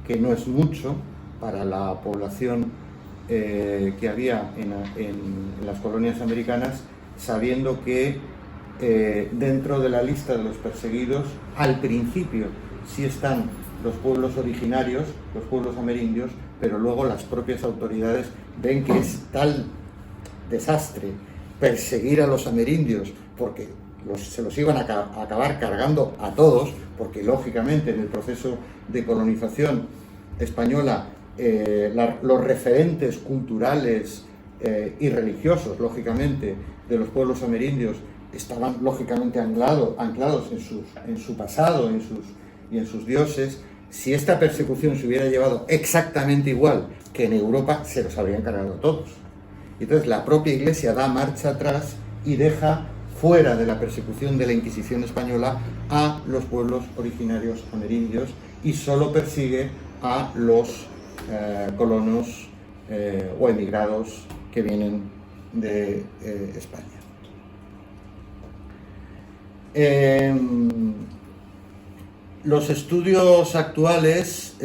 que no es mucho para la población que había en las colonias americanas, sabiendo que dentro de la lista de los perseguidos, al principio sí están los pueblos originarios, los pueblos amerindios, pero luego las propias autoridades ven que es tal desastre perseguir a los amerindios, porque se los iban a acabar cargando a todos, porque lógicamente en el proceso de colonización española los referentes culturales y religiosos, lógicamente, de los pueblos amerindios estaban lógicamente anclados en su pasado y en sus dioses. Si esta persecución se hubiera llevado exactamente igual que en Europa, se los habrían cargado a todos. Entonces la propia Iglesia da marcha atrás y deja fuera de la persecución de la Inquisición española a los pueblos originarios amerindios y solo persigue a los colonos o emigrados que vienen de España. Los estudios actuales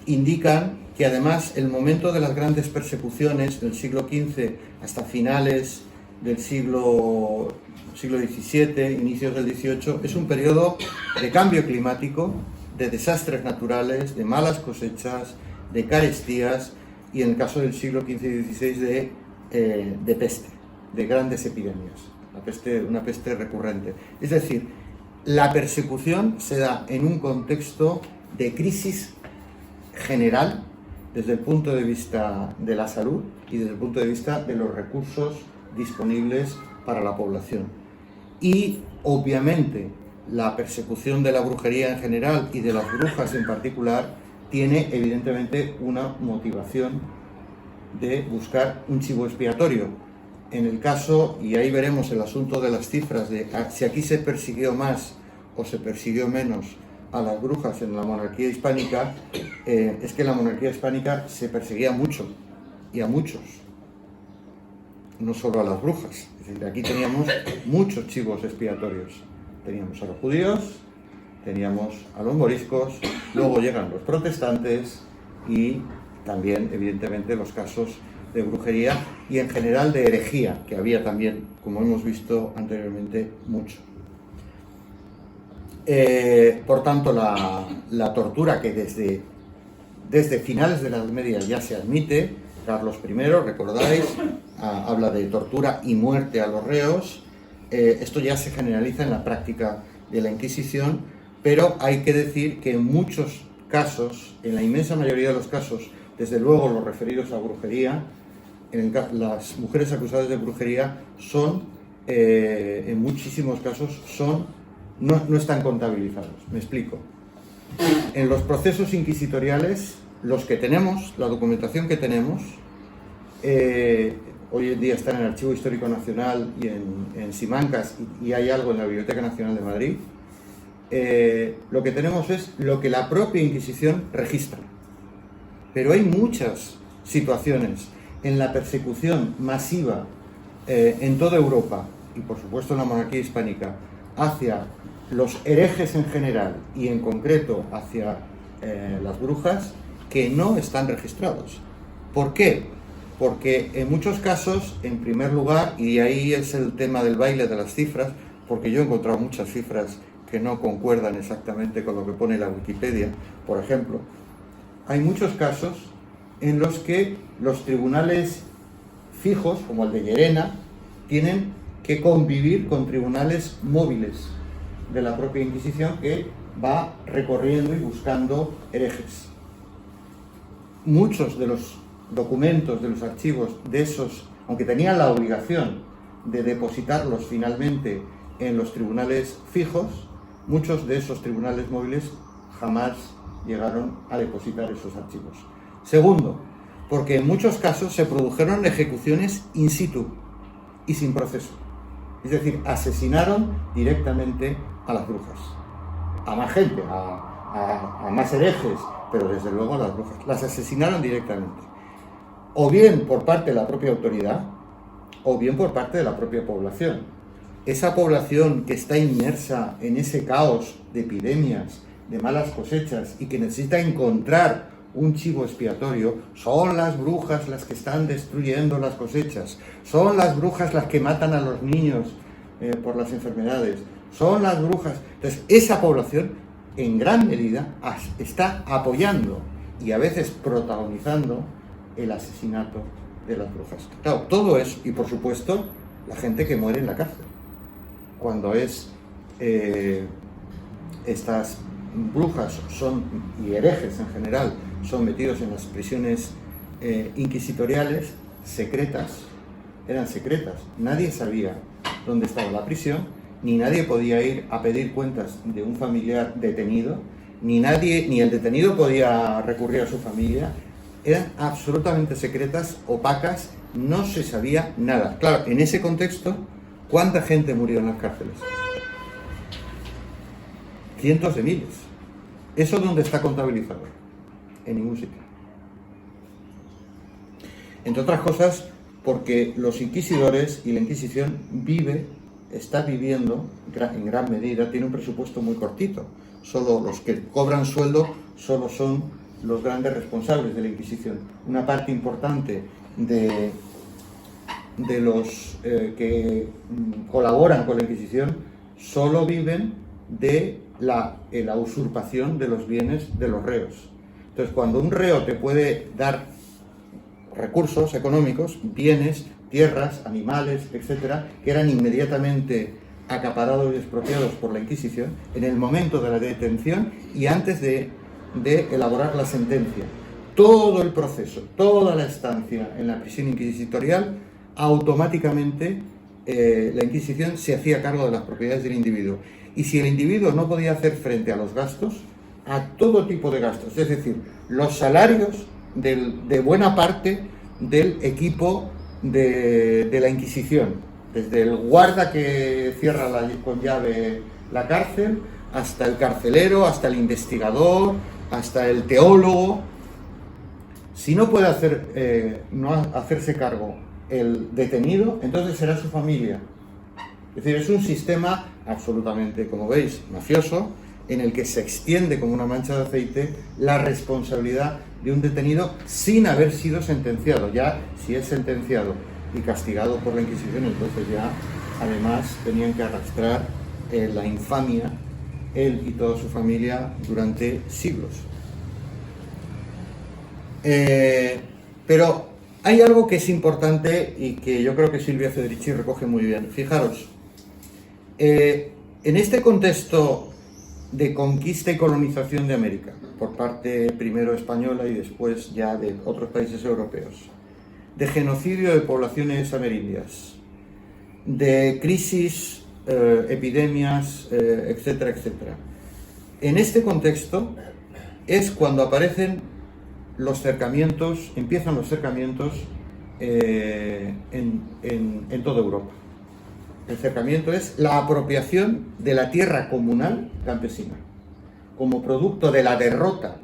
indican que además el momento de las grandes persecuciones del siglo XV hasta finales del siglo XVII, inicios del XVIII, es un periodo de cambio climático, de desastres naturales, de malas cosechas, de carestías y, en el caso del siglo XV y XVI, de peste, de grandes epidemias, una peste recurrente. Es decir, la persecución se da en un contexto de crisis general desde el punto de vista de la salud y desde el punto de vista de los recursos disponibles para la población. Y, obviamente, la persecución de la brujería en general y de las brujas en particular tiene, evidentemente, una motivación de buscar un chivo expiatorio. En el caso, y ahí veremos el asunto de las cifras, de si aquí se persiguió más o se persiguió menos a las brujas en la monarquía hispánica, es que en la monarquía hispánica se perseguía mucho, y a muchos, no solo a las brujas. Es decir, aquí teníamos muchos chivos expiatorios. Teníamos a los judíos, teníamos a los moriscos, luego llegan los protestantes y también, evidentemente, los casos de brujería y en general de herejía, que había también, como hemos visto anteriormente, mucho. Por tanto, la tortura, que desde finales de la Edad Media ya se admite, Carlos I, recordáis, habla de tortura y muerte a los reos. Esto ya se generaliza en la práctica de la Inquisición, pero hay que decir que en muchos casos, en la inmensa mayoría de los casos, desde luego los referidos a brujería, las mujeres acusadas de brujería son, en muchísimos casos, no están contabilizados. Me explico. En los procesos inquisitoriales, los que tenemos, la documentación que tenemos, hoy en día está en el Archivo Histórico Nacional y en Simancas, y hay algo en la Biblioteca Nacional de Madrid, lo que tenemos es lo que la propia Inquisición registra. Pero hay muchas situaciones en la persecución masiva en toda Europa, y por supuesto en la monarquía hispánica, hacia los herejes en general y en concreto hacia las brujas, que no están registrados. ¿Por qué? Porque en muchos casos, en primer lugar, y ahí es el tema del baile de las cifras, porque yo he encontrado muchas cifras que no concuerdan exactamente con lo que pone la Wikipedia, por ejemplo, hay muchos casos en los que los tribunales fijos, como el de Llerena, tienen que convivir con tribunales móviles de la propia Inquisición, que va recorriendo y buscando herejes. Muchos de los documentos, de los archivos de esos, aunque tenían la obligación de depositarlos finalmente en los tribunales fijos, muchos de esos tribunales móviles jamás llegaron a depositar esos archivos. Segundo, porque en muchos casos se produjeron ejecuciones in situ y sin proceso. Es decir, asesinaron directamente a las brujas. A más gente, a más herejes, pero desde luego a las brujas. Las asesinaron directamente. O bien por parte de la propia autoridad, o bien por parte de la propia población. Esa población que está inmersa en ese caos de epidemias, de malas cosechas, y que necesita encontrar un chivo expiatorio, son las brujas las que están destruyendo las cosechas, son las brujas las que matan a los niños por las enfermedades, son las brujas. Entonces, esa población, en gran medida, está apoyando y a veces protagonizando el asesinato de las brujas. Claro, todo eso, y por supuesto, la gente que muere en la cárcel. Cuando estas brujas y herejes en general son metidos en las prisiones inquisitoriales, eran secretas. Nadie sabía dónde estaba la prisión, ni nadie podía ir a pedir cuentas de un familiar detenido, ni el detenido podía recurrir a su familia. Eran absolutamente secretas, opacas, no se sabía nada. Claro, en ese contexto, ¿cuánta gente murió en las cárceles? Cientos de miles. ¿Eso dónde está contabilizado? En ningún sitio. Entre otras cosas, porque los inquisidores y la Inquisición está viviendo en gran medida, tiene un presupuesto muy cortito. Solo los que cobran sueldo solo son los grandes responsables de la Inquisición. Una parte importante de los que colaboran con la Inquisición solo viven de la usurpación de los bienes de los reos. Entonces, cuando un reo te puede dar recursos económicos, bienes, tierras, animales, etcétera, que eran inmediatamente acaparados y expropiados por la Inquisición, en el momento de la detención y antes de elaborar la sentencia, todo el proceso, toda la estancia en la prisión inquisitorial, automáticamente la Inquisición se hacía cargo de las propiedades del individuo. Y si el individuo no podía hacer frente a los gastos, a todo tipo de gastos, es decir, los salarios de buena parte del equipo de la Inquisición, desde el guarda que cierra con llave la cárcel, hasta el carcelero, hasta el investigador, hasta el teólogo. Si no puede no hacerse cargo el detenido, entonces será su familia. Es decir, es un sistema absolutamente, como veis, mafioso, en el que se extiende como una mancha de aceite la responsabilidad de un detenido sin haber sido sentenciado. Ya si es sentenciado y castigado por la Inquisición, entonces ya además tenían que arrastrar la infamia, él y toda su familia, durante siglos. Pero hay algo que es importante y que yo creo que Silvia Federici recoge muy bien. Fijaros, en este contexto de conquista y colonización de América, por parte primero española y después ya de otros países europeos, de genocidio de poblaciones amerindias, de crisis, epidemias, etcétera, etcétera. En este contexto es cuando aparecen los cercamientos, empiezan los cercamientos en toda Europa. El cercamiento es la apropiación de la tierra comunal campesina, como producto de la derrota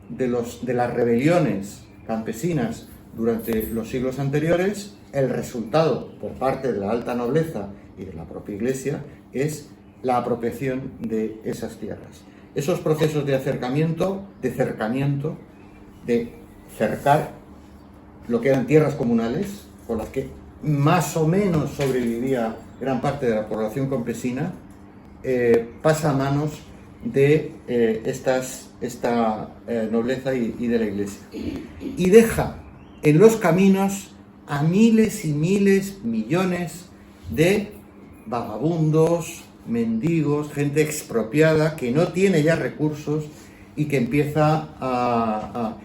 de las rebeliones campesinas durante los siglos anteriores. El resultado por parte de la alta nobleza y de la propia Iglesia es la apropiación de esas tierras. Esos procesos de acercamiento, de cercar lo que eran tierras comunales, con las que más o menos sobrevivía gran parte de la población campesina, pasa a manos de esta nobleza y de la Iglesia. Y deja en los caminos a miles y miles, millones de vagabundos, mendigos, gente expropiada que no tiene ya recursos y que empieza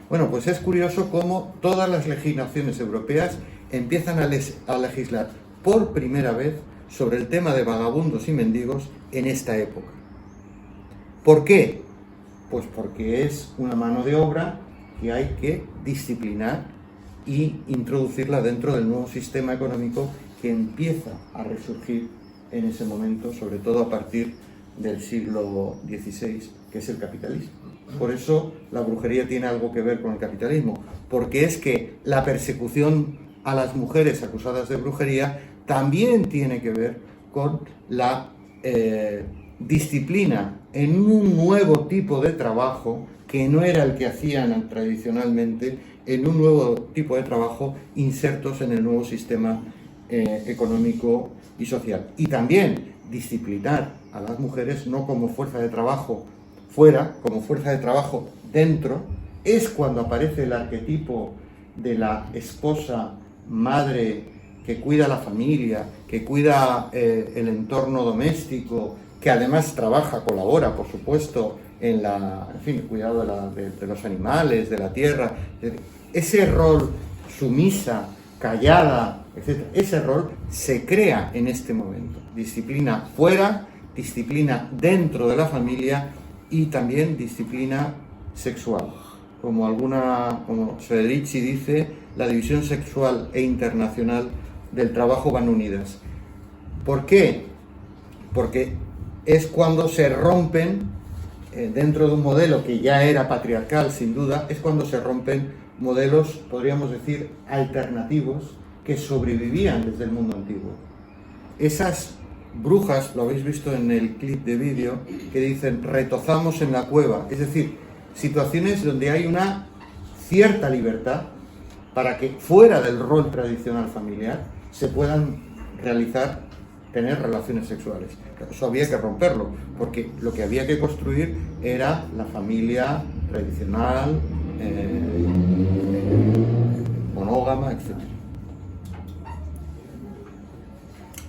Bueno, pues es curioso cómo todas las legislaciones europeas empiezan a legislar por primera vez sobre el tema de vagabundos y mendigos en esta época. ¿Por qué? Pues porque es una mano de obra que hay que disciplinar y introducirla dentro del nuevo sistema económico que empieza a resurgir en ese momento, sobre todo a partir del siglo XVI, que es el capitalismo. Por eso la brujería tiene algo que ver con el capitalismo, porque es que la persecución a las mujeres acusadas de brujería también tiene que ver con la disciplina en un nuevo tipo de trabajo que no era el que hacían tradicionalmente, en un nuevo tipo de trabajo insertos en el nuevo sistema económico y social. Y también disciplinar a las mujeres no como fuerza de trabajo fuera, como fuerza de trabajo dentro. Es cuando aparece el arquetipo de la esposa, madre, que cuida la familia, que cuida el entorno doméstico, que además trabaja, colabora, por supuesto, en el cuidado de los animales, de la tierra. Ese rol sumisa, callada, etc., ese rol se crea en este momento. Disciplina fuera, disciplina dentro de la familia y también disciplina sexual. Como Federici dice, la división sexual e internacional del trabajo van unidas. ¿Por qué? Porque es cuando se rompen, dentro de un modelo que ya era patriarcal sin duda, es cuando se rompen modelos, podríamos decir, alternativos que sobrevivían desde el mundo antiguo. Esas brujas, lo habéis visto en el clip de vídeo, que dicen retozamos en la cueva, es decir, situaciones donde hay una cierta libertad para que fuera del rol tradicional familiar se puedan tener relaciones sexuales. Eso había que romperlo, porque lo que había que construir era la familia tradicional, monógama, etc.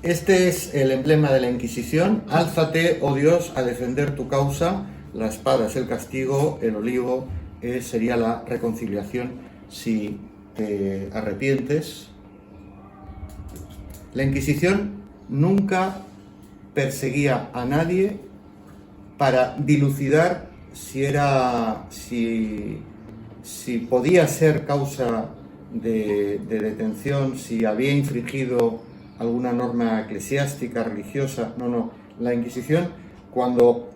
Este es el emblema de la Inquisición. Álzate, oh Dios, a defender tu causa. La espada es el castigo, el olivo sería la reconciliación si te arrepientes. La Inquisición nunca perseguía a nadie para dilucidar si podía ser causa de detención, si había infringido alguna norma eclesiástica, religiosa. No. La Inquisición, cuando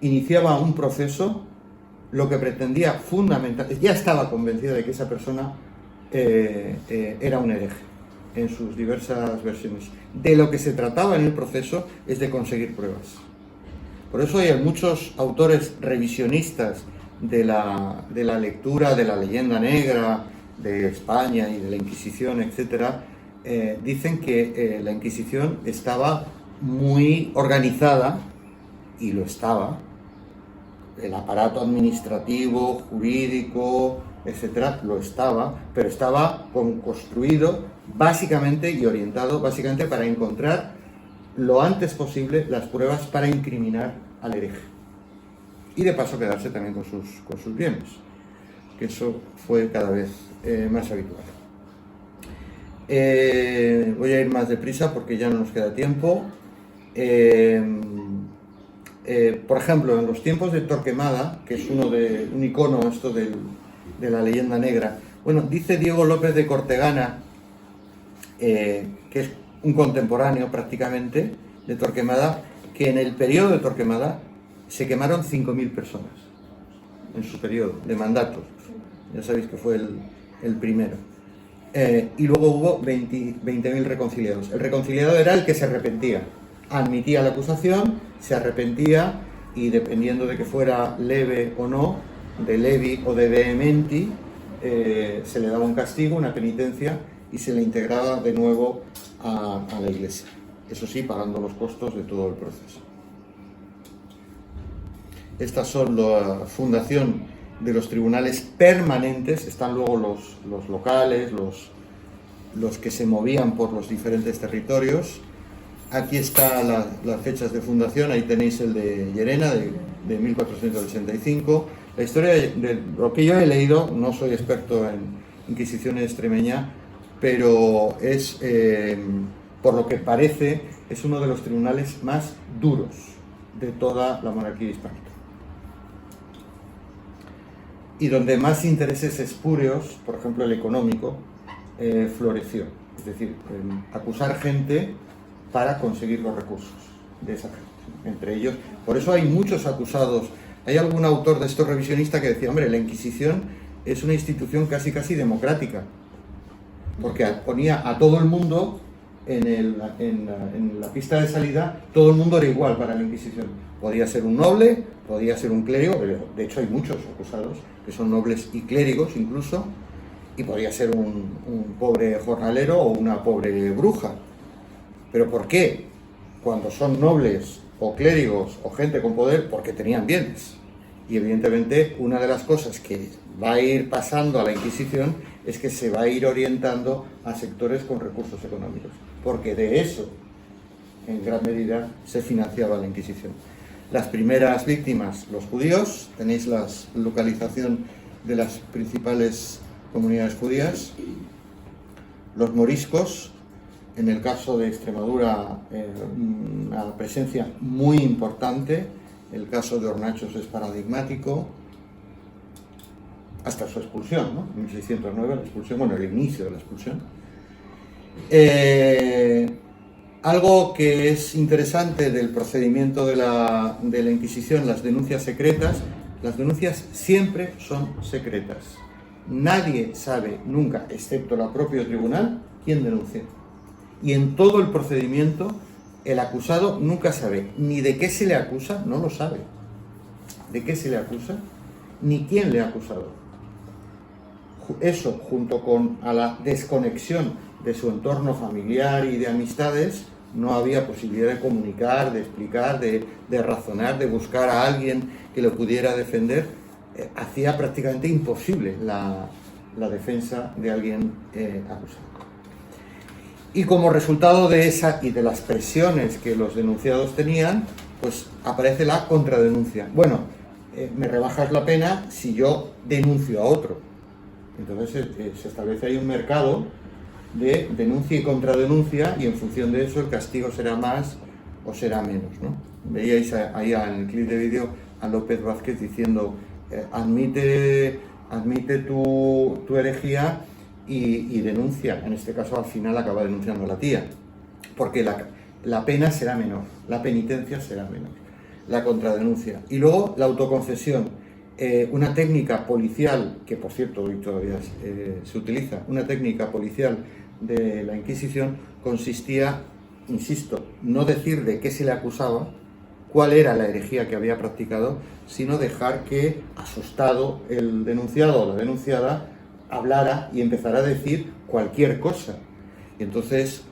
iniciaba un proceso, lo que pretendía fundamentalmente, ya estaba convencida de que esa persona era un hereje en sus diversas versiones. De lo que se trataba en el proceso es de conseguir pruebas. Por eso hay muchos autores revisionistas de la lectura de la leyenda negra de España y de la Inquisición, etcétera, dicen que la Inquisición estaba muy organizada, y lo estaba, el aparato administrativo, jurídico, etcétera, lo estaba, pero estaba construido básicamente y orientado básicamente para encontrar lo antes posible las pruebas para incriminar al hereje y de paso quedarse también con sus bienes, que eso fue cada vez más habitual. Voy a ir más deprisa porque ya no nos queda tiempo. Por ejemplo, en los tiempos de Torquemada, que es un icono esto de la leyenda negra, bueno, dice Diego López de Cortegana, que es un contemporáneo prácticamente de Torquemada, que en el periodo de Torquemada se quemaron 5.000 personas en su periodo de mandato. Ya sabéis que fue el primero. Y luego hubo 20.000 reconciliados. El reconciliado era el que se arrepentía, admitía la acusación, se arrepentía y dependiendo de que fuera leve o no, de levi o de vehementi, se le daba un castigo, una penitencia y se le integraba de nuevo a la Iglesia. Eso sí, pagando los costos de todo el proceso. Estas son la fundación de los tribunales permanentes. Están luego los locales, los que se movían por los diferentes territorios. Aquí están las fechas de fundación. Ahí tenéis el de Llerena, de 1485. La historia de lo que yo he leído, no soy experto en Inquisición extremeña, pero es, por lo que parece, es uno de los tribunales más duros de toda la monarquía hispánica. Y donde más intereses espurios, por ejemplo el económico, floreció. Es decir, acusar gente para conseguir los recursos de esa gente. Entre ellos, por eso hay muchos acusados. Hay algún autor de estos revisionistas que decía, hombre, la Inquisición es una institución casi democrática, porque ponía a todo el mundo en la pista de salida, todo el mundo era igual para la Inquisición. Podía ser un noble, podía ser un clérigo, de hecho hay muchos acusados que son nobles y clérigos incluso, y podía ser un pobre jornalero o una pobre bruja. ¿Pero por qué? Cuando son nobles o clérigos o gente con poder, porque tenían bienes. Y evidentemente una de las cosas que va a ir pasando a la Inquisición es que se va a ir orientando a sectores con recursos económicos, porque de eso en gran medida se financiaba la Inquisición. Las primeras víctimas, los judíos, tenéis la localización de las principales comunidades judías, los moriscos, en el caso de Extremadura una presencia muy importante, el caso de Hornachos es paradigmático, hasta su expulsión, ¿no? En 1609 la expulsión, bueno, el inicio de la expulsión. Algo que es interesante del procedimiento de la Inquisición, las denuncias secretas, las denuncias siempre son secretas. Nadie sabe nunca, excepto el propio tribunal, quién denuncia. Y en todo el procedimiento, el acusado nunca sabe ni de qué se le acusa, no lo sabe, de qué se le acusa, ni quién le ha acusado. Eso, junto con a la desconexión de su entorno familiar y de amistades, no había posibilidad de comunicar, de explicar, de razonar, de buscar a alguien que lo pudiera defender. Hacía prácticamente imposible la defensa de alguien acusado. Y como resultado de esa y de las presiones que los denunciados tenían, pues aparece la contradenuncia. Bueno, me rebajas la pena si yo denuncio a otro. Entonces se establece ahí un mercado de denuncia y contradenuncia, y en función de eso el castigo será más o será menos, ¿no? Veíais ahí en el clip de vídeo a López Vázquez diciendo admite tu herejía y denuncia. En este caso al final acaba denunciando a la tía, porque la pena será menor, la penitencia será menor, la contradenuncia. Y luego la autoconfesión. Una técnica policial, que por cierto hoy todavía se utiliza, una técnica policial de la Inquisición consistía, insisto, no decir de qué se le acusaba, cuál era la herejía que había practicado, sino dejar que, asustado, el denunciado o la denunciada hablara y empezara a decir cualquier cosa. Y entonces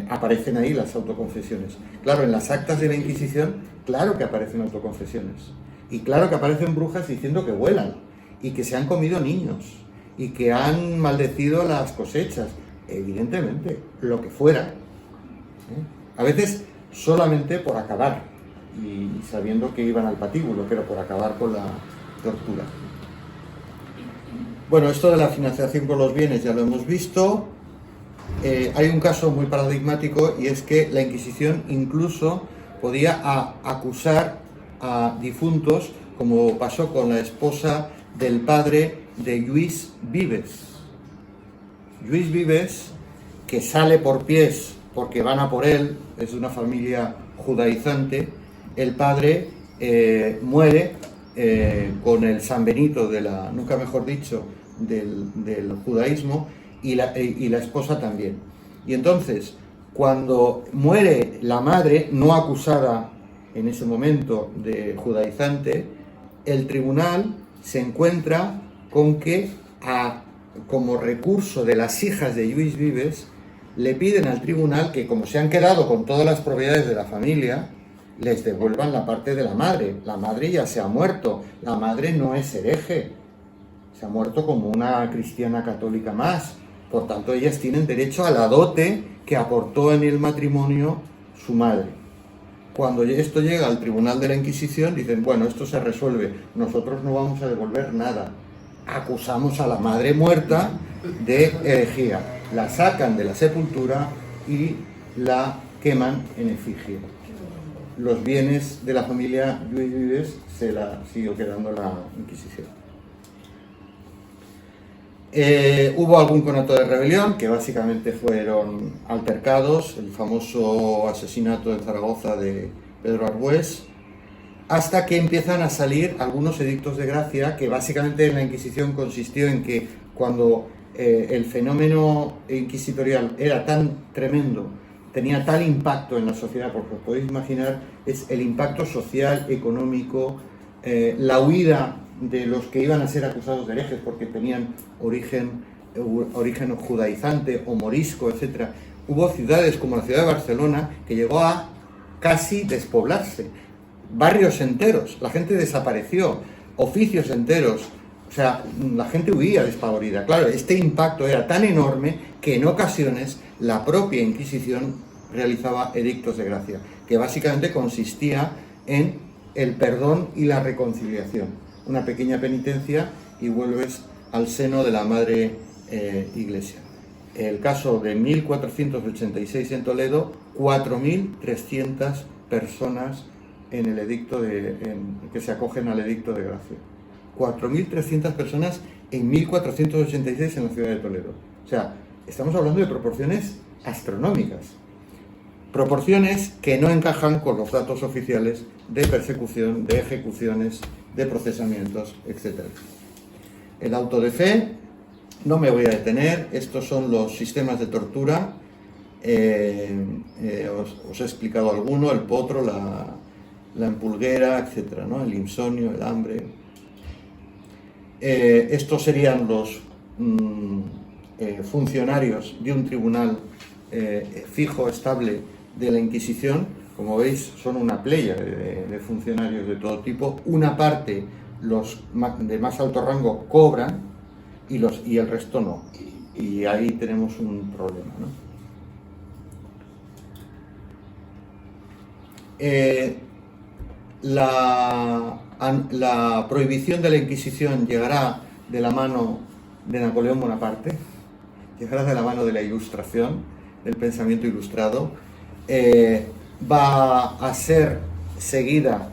aparecen ahí las autoconfesiones. Claro, en las actas de la Inquisición, claro que aparecen autoconfesiones. Y claro que aparecen brujas diciendo que vuelan, y que se han comido niños, y que han maldecido las cosechas. Evidentemente, lo que fuera. A veces solamente por acabar, y sabiendo que iban al patíbulo, pero por acabar con la tortura. Bueno, esto de la financiación con los bienes ya lo hemos visto. Hay un caso muy paradigmático, y es que la Inquisición incluso podía acusar a difuntos, como pasó con la esposa del padre de Lluís Vives. Lluís Vives, que sale por pies porque van a por él, es de una familia judaizante. El padre muere con el San Benito nunca mejor dicho, del judaísmo, y la esposa también. Y entonces, cuando muere la madre, no acusada en ese momento de judaizante, el tribunal se encuentra con que, como recurso de las hijas de Lluís Vives, le piden al tribunal que, como se han quedado con todas las propiedades de la familia, les devuelvan la parte de la madre. La madre ya se ha muerto, la madre no es hereje, se ha muerto como una cristiana católica más. Por tanto, ellas tienen derecho a la dote que aportó en el matrimonio su madre. Cuando esto llega al tribunal de la Inquisición, dicen, bueno, esto se resuelve, nosotros no vamos a devolver nada. Acusamos a la madre muerta de herejía, la sacan de la sepultura y la queman en efigie. Los bienes de la familia Lluís Vives se la siguió quedando la Inquisición. Hubo algún conato de rebelión, que básicamente fueron altercados, el famoso asesinato en Zaragoza de Pedro Arbués, hasta que empiezan a salir algunos edictos de gracia, que básicamente en la Inquisición consistió en que cuando el fenómeno inquisitorial era tan tremendo, tenía tal impacto en la sociedad, porque os podéis imaginar, es el impacto social, económico, la huida de los que iban a ser acusados de herejes porque tenían origen judaizante o morisco, etc. Hubo ciudades como la ciudad de Barcelona que llegó a casi despoblarse, barrios enteros, la gente desapareció, oficios enteros, o sea, la gente huía despavorida. Claro, este impacto era tan enorme que en ocasiones la propia Inquisición realizaba edictos de gracia, que básicamente consistía en el perdón y la reconciliación. Una pequeña penitencia y vuelves al seno de la Madre Iglesia. El caso de 1486 en Toledo, 4.300 personas en el edicto que se acogen al edicto de gracia. 4.300 personas en 1486 en la ciudad de Toledo. O sea, estamos hablando de proporciones astronómicas. Proporciones que no encajan con los datos oficiales de persecución, de ejecuciones, de procesamientos, etc. El auto de fe, no me voy a detener, estos son los sistemas de tortura, os he explicado alguno, el potro, la empulguera, etc., ¿no? El insomnio, el hambre. Estos serían los funcionarios de un tribunal fijo, estable, de la Inquisición. Como veis, son una playa de funcionarios de todo tipo. Una parte, los de más alto rango, cobran y el resto no. Y ahí tenemos un problema, ¿no? La prohibición de la Inquisición llegará de la mano de Napoleón Bonaparte, llegará de la mano de la Ilustración, del pensamiento ilustrado. Va a ser seguida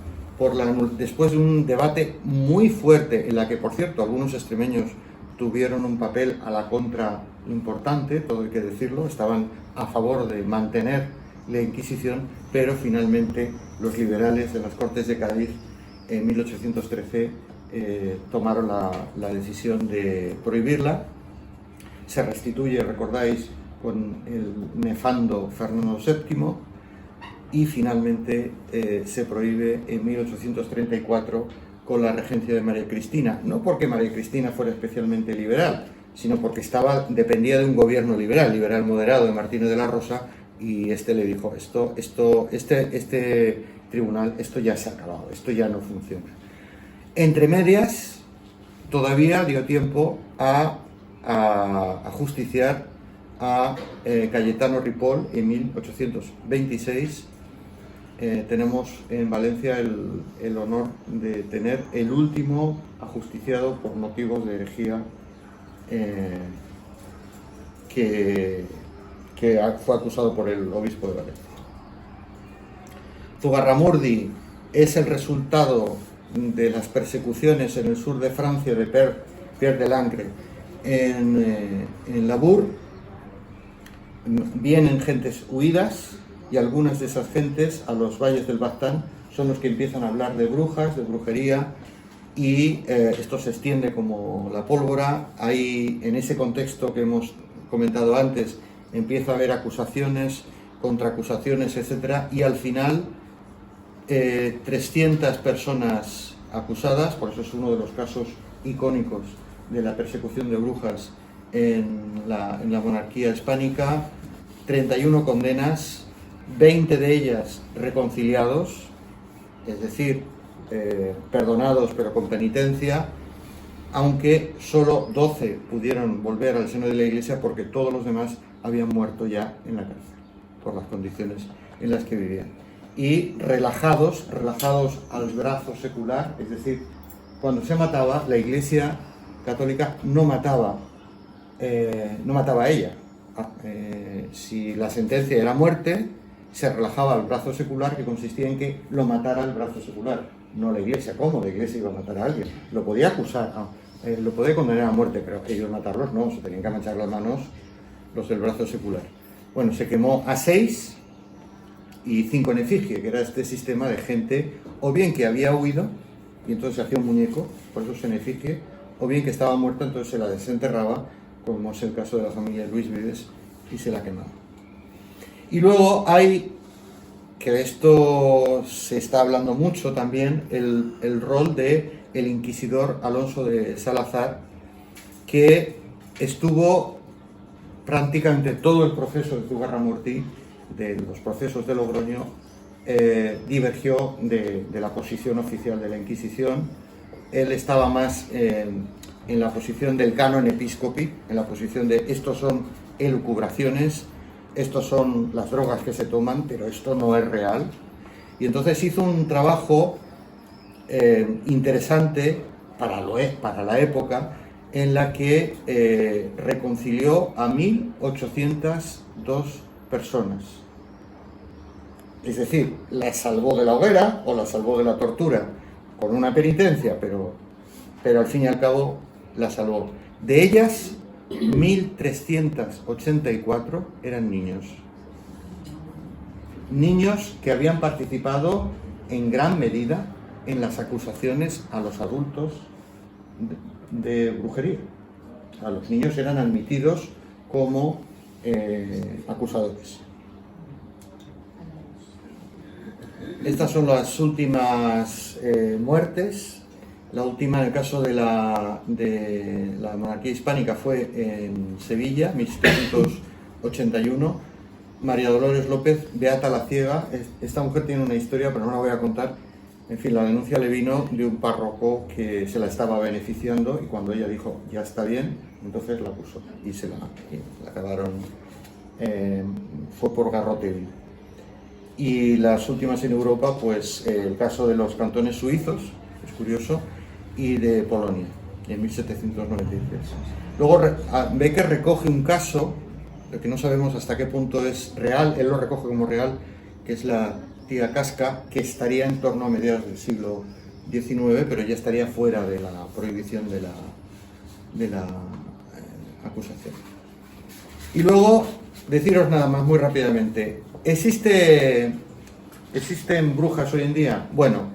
después de un debate muy fuerte, en la que, por cierto, algunos extremeños tuvieron un papel a la contra importante, todo hay que decirlo, estaban a favor de mantener la Inquisición, pero finalmente los liberales de las Cortes de Cádiz en 1813 tomaron la decisión de prohibirla. Se restituye, recordáis, con el nefando Fernando VII, y finalmente se prohíbe en 1834 con la regencia de María Cristina, no porque María Cristina fuera especialmente liberal, sino porque dependía de un gobierno liberal moderado de Martínez de la Rosa, y este le dijo, este tribunal, esto ya se ha acabado, esto ya no funciona. Entre medias, todavía dio tiempo a justiciar a Cayetano Ripoll en 1826. Tenemos en Valencia el honor de tener el último ajusticiado por motivos de herejía que fue acusado por el obispo de Valencia. Zugarramurdi es el resultado de las persecuciones en el sur de Francia de Pierre de Langre en Labour. Vienen gentes huidas y algunas de esas gentes a los valles del Baztán son los que empiezan a hablar de brujas, de brujería, y esto se extiende como la pólvora. Ahí, en ese contexto que hemos comentado antes, empieza a haber acusaciones, contraacusaciones, etc. Y al final 300 personas acusadas, por eso es uno de los casos icónicos de la persecución de brujas en la monarquía hispánica, 31 condenas, 20 de ellas reconciliados, es decir, perdonados pero con penitencia, aunque solo 12 pudieron volver al seno de la Iglesia porque todos los demás habían muerto ya en la cárcel por las condiciones en las que vivían. Y relajados al brazo secular, es decir, cuando se mataba, la Iglesia católica no mataba a ella. Si la sentencia era muerte, se relajaba al brazo secular, que consistía en que lo matara el brazo secular, no la Iglesia. ¿Cómo la Iglesia iba a matar a alguien? Lo podía acusar, lo podía condenar a muerte, pero ellos matarlos no, se tenían que manchar las manos los del brazo secular. Bueno, se quemó a 6 y 5 en efigie, que era este sistema de gente, o bien que había huido, y entonces se hacía un muñeco, por eso es en efigie, o bien que estaba muerta, entonces se la desenterraba, como es el caso de la familia Luis Vives, y se la quemaba. Y luego hay, que de esto se está hablando mucho también, el rol de el inquisidor Alonso de Salazar, que estuvo prácticamente todo el proceso de Zugarramurdi, de los procesos de Logroño, divergió de la posición oficial de la Inquisición. Él estaba más en la posición del canon episcopi, en la posición de estos son elucubraciones, estos son las drogas que se toman, pero esto no es real. Y entonces hizo un trabajo interesante para la época, en la que reconcilió a 1802 personas. Es decir, las salvó de la hoguera o las salvó de la tortura con una penitencia, pero al fin y al cabo las salvó. De ellas, 1384 eran niños. Niños que habían participado en gran medida en las acusaciones a los adultos de brujería. A los niños eran admitidos como acusadores. Estas son las últimas muertes. La última, en el caso de la monarquía hispánica, fue en Sevilla, 1781. María Dolores López, Beata la Ciega. Esta mujer tiene una historia, pero no la voy a contar. En fin, la denuncia le vino de un párroco que se la estaba beneficiando, y cuando ella dijo, ya está bien, entonces la acusó y la acabaron, fue por garrote vil. Y las últimas en Europa, pues el caso de los cantones suizos, es curioso, y de Polonia, en 1793. Luego Becker recoge un caso, lo que no sabemos hasta qué punto es real, él lo recoge como real, que es la tía Casca, que estaría en torno a mediados del siglo XIX, pero ya estaría fuera de la prohibición de la acusación. Y luego, deciros nada más muy rápidamente, ¿existen brujas hoy en día? Bueno,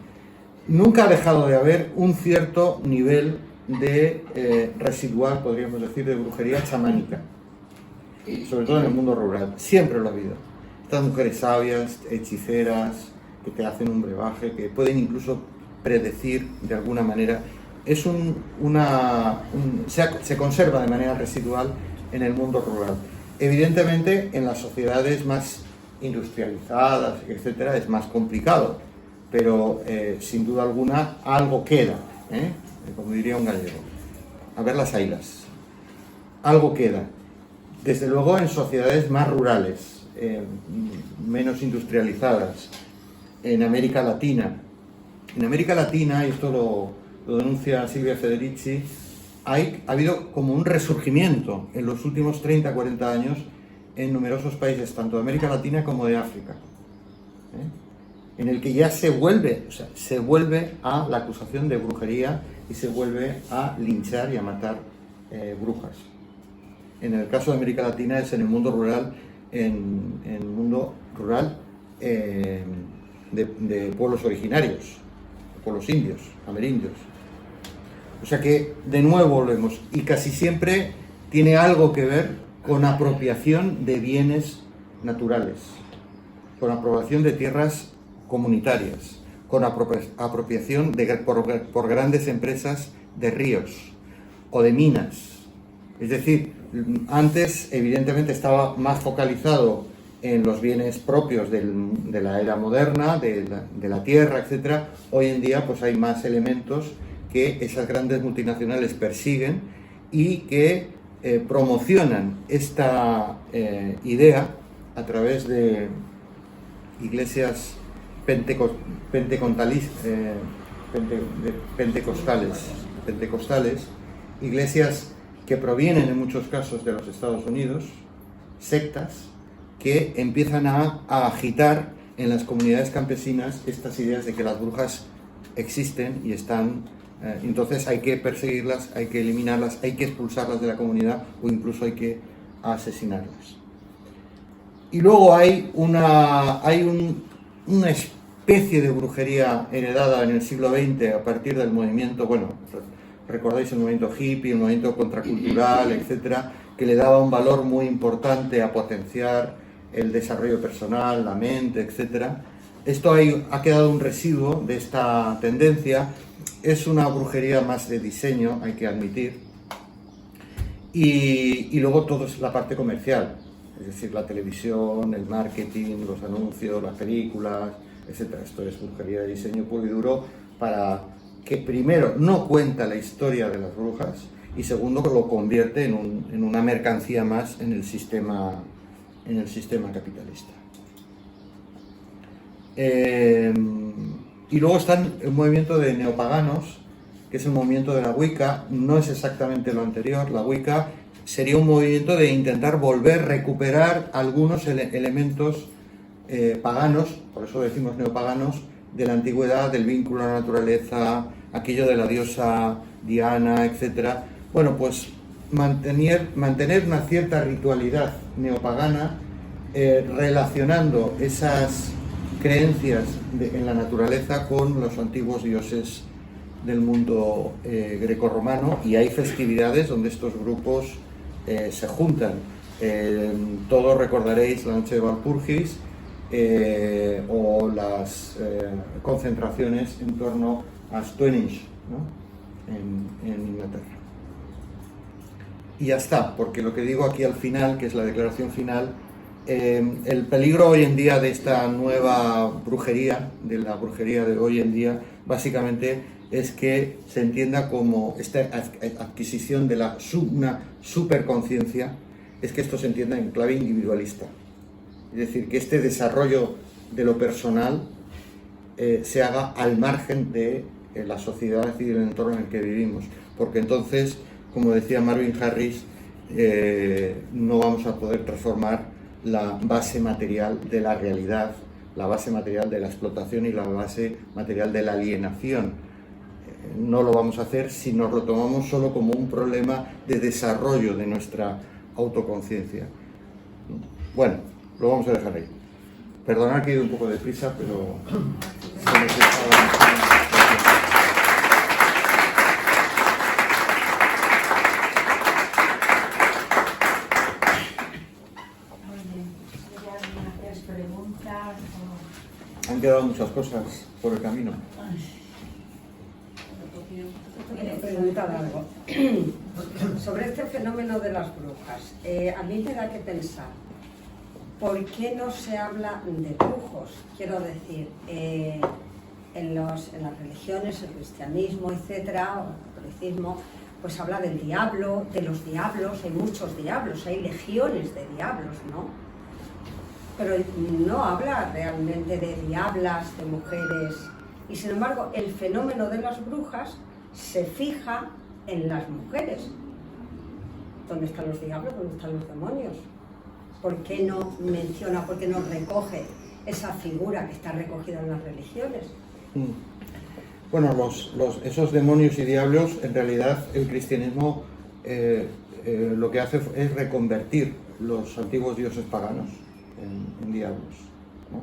nunca ha dejado de haber un cierto nivel de residual, podríamos decir, de brujería chamánica, sobre todo en el mundo rural. Siempre lo ha habido. Estas mujeres sabias, hechiceras, que te hacen un brebaje, que pueden incluso predecir de alguna manera, se conserva de manera residual en el mundo rural. Evidentemente, en las sociedades más industrializadas, etcétera, es más complicado, pero sin duda alguna algo queda, como diría un gallego. A ver las ailas. Algo queda. Desde luego en sociedades más rurales, menos industrializadas, en América Latina. En América Latina, y esto lo denuncia Silvia Federici, ha habido como un resurgimiento en los últimos 30, 40 años en numerosos países, tanto de América Latina como de África, en el que ya se vuelve a la acusación de brujería y se vuelve a linchar y a matar brujas. En el caso de América Latina es en el mundo rural, de pueblos originarios, pueblos indios, amerindios. O sea que de nuevo volvemos, y casi siempre tiene algo que ver con apropiación de bienes naturales, con apropiación de tierras comunitarias, con apropiación por grandes empresas de ríos o de minas. Es decir, antes evidentemente estaba más focalizado en los bienes propios de la era moderna, de la tierra, etc. Hoy en día pues hay más elementos que esas grandes multinacionales persiguen y que promocionan esta idea a través de iglesias pentecostales, iglesias que provienen en muchos casos de los Estados Unidos, sectas que empiezan a agitar en las comunidades campesinas estas ideas de que las brujas existen y están, entonces hay que perseguirlas, hay que eliminarlas, hay que expulsarlas de la comunidad o incluso hay que asesinarlas. Y luego hay una especie de brujería heredada en el siglo XX a partir del movimiento, bueno, recordáis el movimiento hippie, el movimiento contracultural, etcétera, que le daba un valor muy importante a potenciar el desarrollo personal, la mente, etcétera. Esto ha quedado un residuo de esta tendencia. Es una brujería más de diseño, hay que admitir. Y luego todo es la parte comercial, es decir, la televisión, el marketing, los anuncios, las películas, etcétera. Esto es brujería de diseño puro y duro para que primero no cuenta la historia de las brujas y segundo que lo convierte en una mercancía más en el sistema capitalista. Y luego está el movimiento de neopaganos, que es el movimiento de la Wicca. No es exactamente lo anterior. La Wicca sería un movimiento de intentar recuperar algunos elementos paganos, por eso decimos neopaganos, de la antigüedad, del vínculo a la naturaleza, aquello de la diosa Diana, etc. Bueno, pues mantener una cierta ritualidad neopagana, relacionando esas creencias en la naturaleza con los antiguos dioses del mundo grecorromano, y hay festividades donde estos grupos se juntan. Todos recordaréis la noche de Walpurgis, o las concentraciones en torno a Stonehenge, ¿no? en Inglaterra. Y ya está, porque lo que digo aquí al final, que es la declaración final, el peligro hoy en día de esta nueva brujería, de la brujería de hoy en día, básicamente es que se entienda como esta adquisición de una superconciencia, es que esto se entienda en clave individualista. Es decir, que este desarrollo de lo personal se haga al margen de la sociedad y del entorno en el que vivimos, porque entonces, como decía Marvin Harris, no vamos a poder transformar la base material de la realidad, la base material de la explotación y la base material de la alienación. No lo vamos a hacer si nos lo tomamos solo como un problema de desarrollo de nuestra autoconciencia. Bueno, lo vamos a dejar ahí. Perdonad que he ido un poco deprisa, pero se nos estaba... Muy bien, ya una experiencia. Han quedado muchas cosas por el camino. Preguntar algo sobre este fenómeno de las brujas. A mí me da que pensar, ¿por qué no se habla de brujos? Quiero decir, en las religiones, el cristianismo, etcétera, o el catolicismo, pues habla del diablo, de los diablos, hay muchos diablos, hay legiones de diablos, ¿no? Pero no habla realmente de diablas, de mujeres, y sin embargo el fenómeno de las brujas se fija en las mujeres. ¿Dónde están los diablos? ¿Dónde están los demonios? ¿Por qué no menciona, por qué no recoge esa figura que está recogida en las religiones? Bueno, esos demonios y diablos, en realidad el cristianismo lo que hace es reconvertir los antiguos dioses paganos en diablos, ¿no?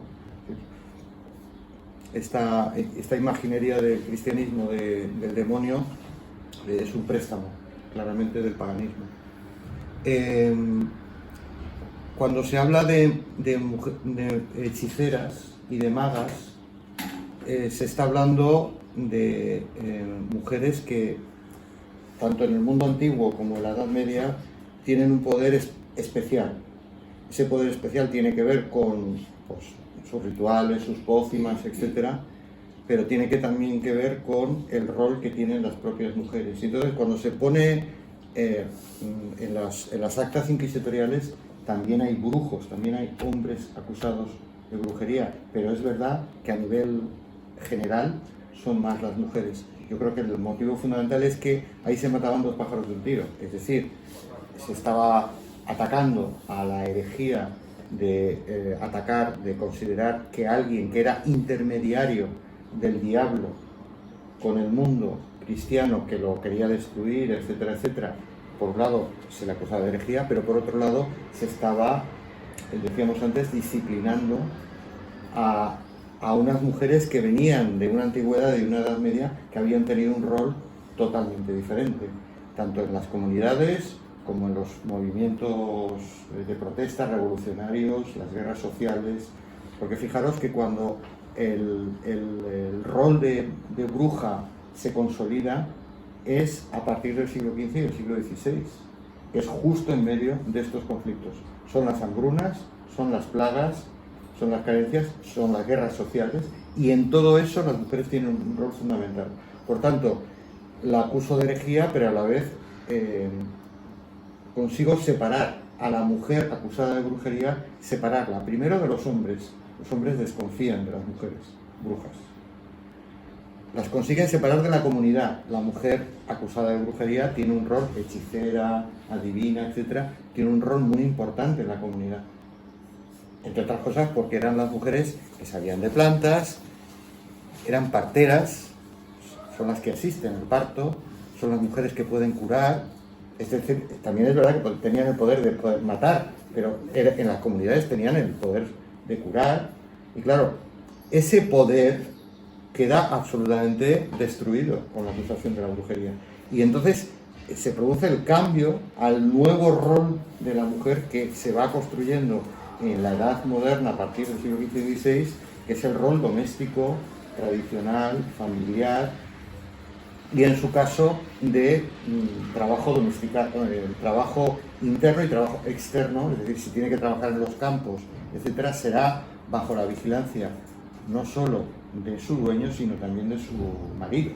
Esta imaginería del cristianismo del demonio es un préstamo, claramente, del paganismo. Cuando se habla de hechiceras y de magas, se está hablando de mujeres que, tanto en el mundo antiguo como en la Edad Media, tienen un poder especial. Ese poder especial tiene que ver con sus rituales, sus pócimas, etc., pero tiene también que ver con el rol que tienen las propias mujeres. Y entonces, cuando se pone en las actas inquisitoriales, también hay brujos, también hay hombres acusados de brujería, pero es verdad que a nivel general son más las mujeres. Yo creo que el motivo fundamental es que ahí se mataban dos pájaros de un tiro, es decir, se estaba atacando a la herejía de de considerar que alguien que era intermediario del diablo con el mundo cristiano, que lo quería destruir, etcétera, etcétera, por un lado se le acusaba de herejía, pero por otro lado se estaba, decíamos antes, disciplinando a unas mujeres que venían de una antigüedad, de una Edad Media, que habían tenido un rol totalmente diferente, tanto en las comunidades como en los movimientos de protesta revolucionarios, las guerras sociales, porque fijaros que cuando el rol de bruja se consolida es a partir del siglo XV y del siglo XVI, que es justo en medio de estos conflictos. Son las hambrunas, son las plagas, son las carencias, son las guerras sociales, y en todo eso las mujeres tienen un rol fundamental. Por tanto, la acuso de herejía, pero a la vez consigo separar a la mujer acusada de brujería, separarla primero de los hombres. Los hombres desconfían de las mujeres brujas. Las consiguen separar de la comunidad. La mujer acusada de brujería tiene un rol, hechicera, adivina, etc., tiene un rol muy importante en la comunidad. Entre otras cosas porque eran las mujeres que sabían de plantas, eran parteras, son las que asisten al parto, son las mujeres que pueden curar. Es decir, también es verdad que tenían el poder de poder matar, pero en las comunidades tenían el poder de curar. Y claro, ese poder queda absolutamente destruido con la acusación de la brujería. Y entonces se produce el cambio al nuevo rol de la mujer que se va construyendo en la edad moderna a partir del siglo XV y XVI, que es el rol doméstico, tradicional, familiar, y en su caso de trabajo domesticado, trabajo interno y trabajo externo, es decir, si tiene que trabajar en los campos, etcétera, será bajo la vigilancia no solo de su dueño, sino también de su marido.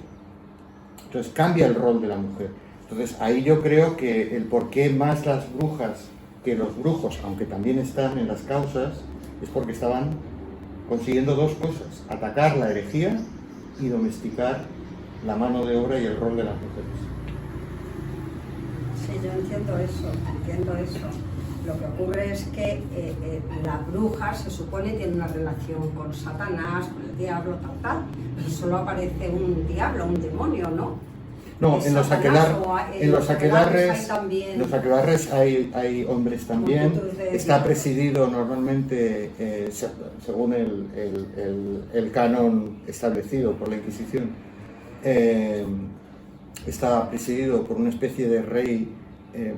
Entonces cambia el rol de la mujer. Entonces ahí yo creo que el por qué más las brujas que los brujos, aunque también están en las causas, es porque estaban consiguiendo dos cosas: atacar la herejía y domesticar la mano de obra y el rol de las mujeres. Sí, yo entiendo eso. Lo que ocurre es que la bruja se supone tiene una relación con Satanás, con el diablo, tal, y solo aparece un diablo, un demonio, ¿no? No, en los aquelarres hay hombres también. Está presidido normalmente, según el canon establecido por la Inquisición, está presidido por una especie de rey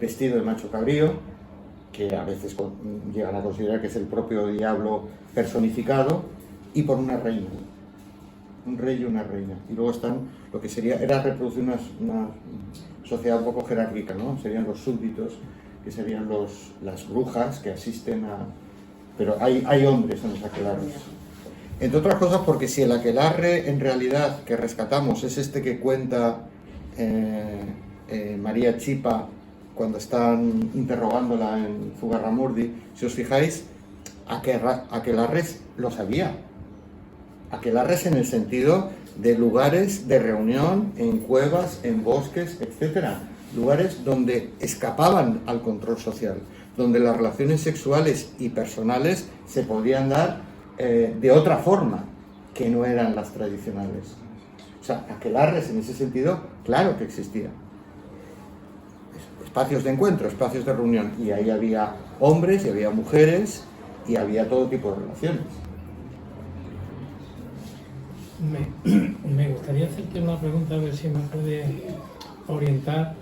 vestido de macho cabrío, que a veces llegan a considerar que es el propio diablo personificado, y por una reina, un rey y una reina. Y luego están lo que era reproducir una sociedad un poco jerárquica, ¿no? Serían los súbditos, que serían las brujas que asisten a... Pero hay hombres en los aquelarres. Entre otras cosas porque si el aquelarre en realidad que rescatamos es este que cuenta María Chipa cuando están interrogándola en Zugarramurdi, si os fijáis, aquelarres los había. Aquelarres en el sentido de lugares de reunión en cuevas, en bosques, etcétera. Lugares donde escapaban al control social, donde las relaciones sexuales y personales se podían dar de otra forma que no eran las tradicionales. O sea, aquelarres en ese sentido, claro que existía. Espacios de encuentro, espacios de reunión, y ahí había hombres y había mujeres y había todo tipo de relaciones. Me gustaría hacerte una pregunta, a ver si me puede orientar.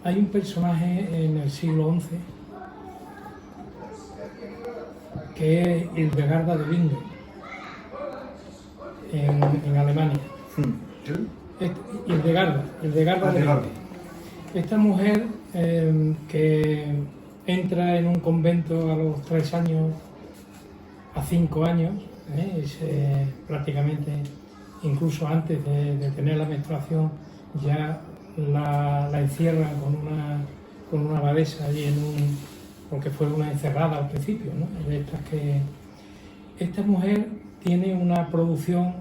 Hay un personaje en el siglo XI que es Hildegarda de Bingen, en Alemania. Hildegarda de Bingen. Esta mujer que entra en un convento a los 3 años, a 5 años, prácticamente incluso antes de tener la menstruación ya la encierran con una abadesa allí porque fue una encerrada al principio, ¿no? De estas que esta mujer tiene una producción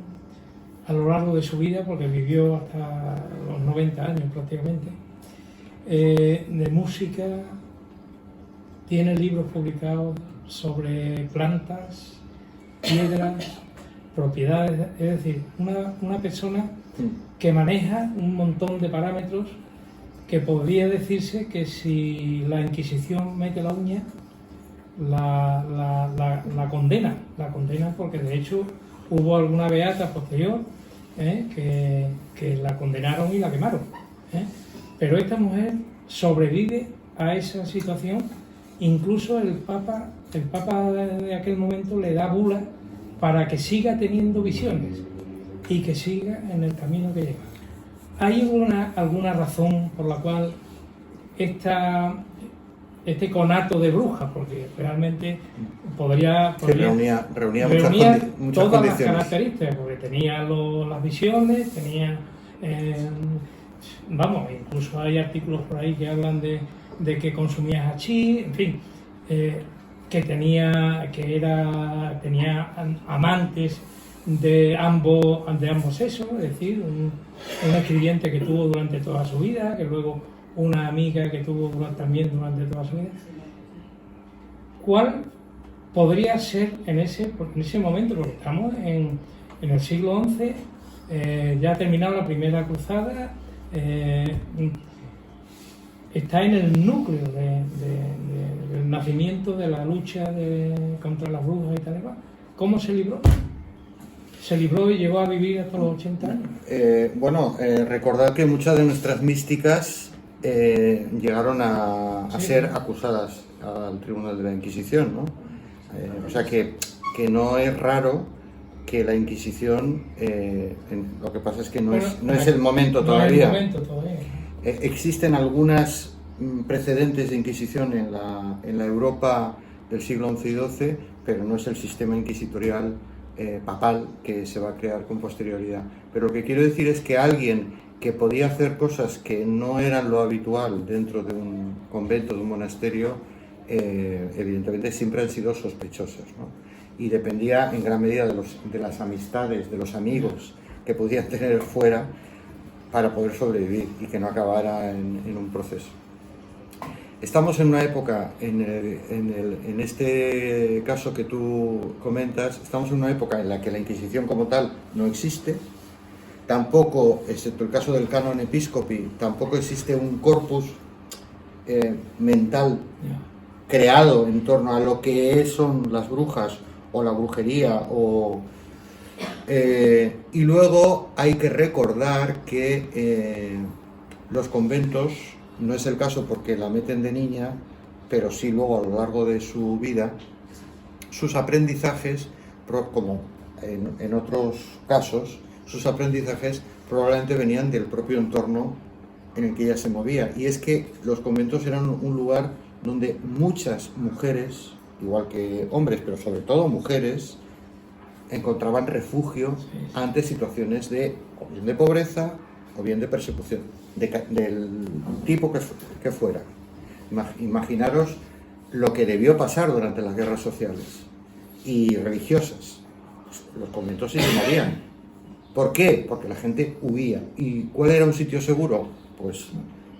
a lo largo de su vida, porque vivió hasta los 90 años prácticamente, de música, tiene libros publicados sobre plantas, piedras, propiedades, es decir, una persona que maneja un montón de parámetros que podría decirse que si la Inquisición mete la uña, la condena porque de hecho hubo alguna beata posterior que la condenaron y la quemaron, pero esta mujer sobrevive a esa situación. Incluso el Papa de aquel momento le da bula para que siga teniendo visiones y que siga en el camino que lleva. ¿Hay alguna razón por la cual este conato de brujas, porque realmente podría reunía muchas todas las condiciones. características, porque tenía las visiones, tenía incluso hay artículos por ahí que hablan de que consumía hachís, en fin, que tenía amantes de ambos sexos, es decir, un escribiente que tuvo durante toda su vida, que luego una amiga que tuvo también durante toda su vida. ¿Cuál podría ser en ese momento? Porque estamos en el siglo XI, ya ha terminado la primera cruzada, está en el núcleo del nacimiento de la lucha contra las brujas y tal y cual. ¿Cómo se libró? Se libró y llegó a vivir hasta los 80 años. Recordad que muchas de nuestras místicas llegaron a ser acusadas al Tribunal de la Inquisición, ¿no? O sea que no es raro que la Inquisición, lo que pasa es que no es el momento todavía. Existen algunas precedentes de Inquisición en la Europa del siglo XI y XII, pero no es el sistema inquisitorial papal que se va a crear con posterioridad. Pero lo que quiero decir es que alguien que podía hacer cosas que no eran lo habitual dentro de un convento, de un monasterio, evidentemente siempre han sido sospechosos, ¿no? Y dependía en gran medida de las amistades, de los amigos que podían tener fuera para poder sobrevivir y que no acabara en un proceso. Estamos en una época, en este caso que tú comentas, estamos en una época en la que la Inquisición como tal no existe, tampoco, excepto el caso del canon episcopi, tampoco existe un corpus mental creado en torno a lo que son las brujas o la brujería y luego hay que recordar que los conventos, no es el caso porque la meten de niña, pero sí luego a lo largo de su vida, sus aprendizajes como en otros casos, sus aprendizajes probablemente venían del propio entorno en el que ella se movía. Y es que los conventos eran un lugar donde muchas mujeres, igual que hombres, pero sobre todo mujeres, encontraban refugio ante situaciones o bien de pobreza o bien de persecución, del tipo que fuera. Imaginaros lo que debió pasar durante las guerras sociales y religiosas. Los conventos se movían. ¿Por qué? Porque la gente huía. ¿Y cuál era un sitio seguro? Pues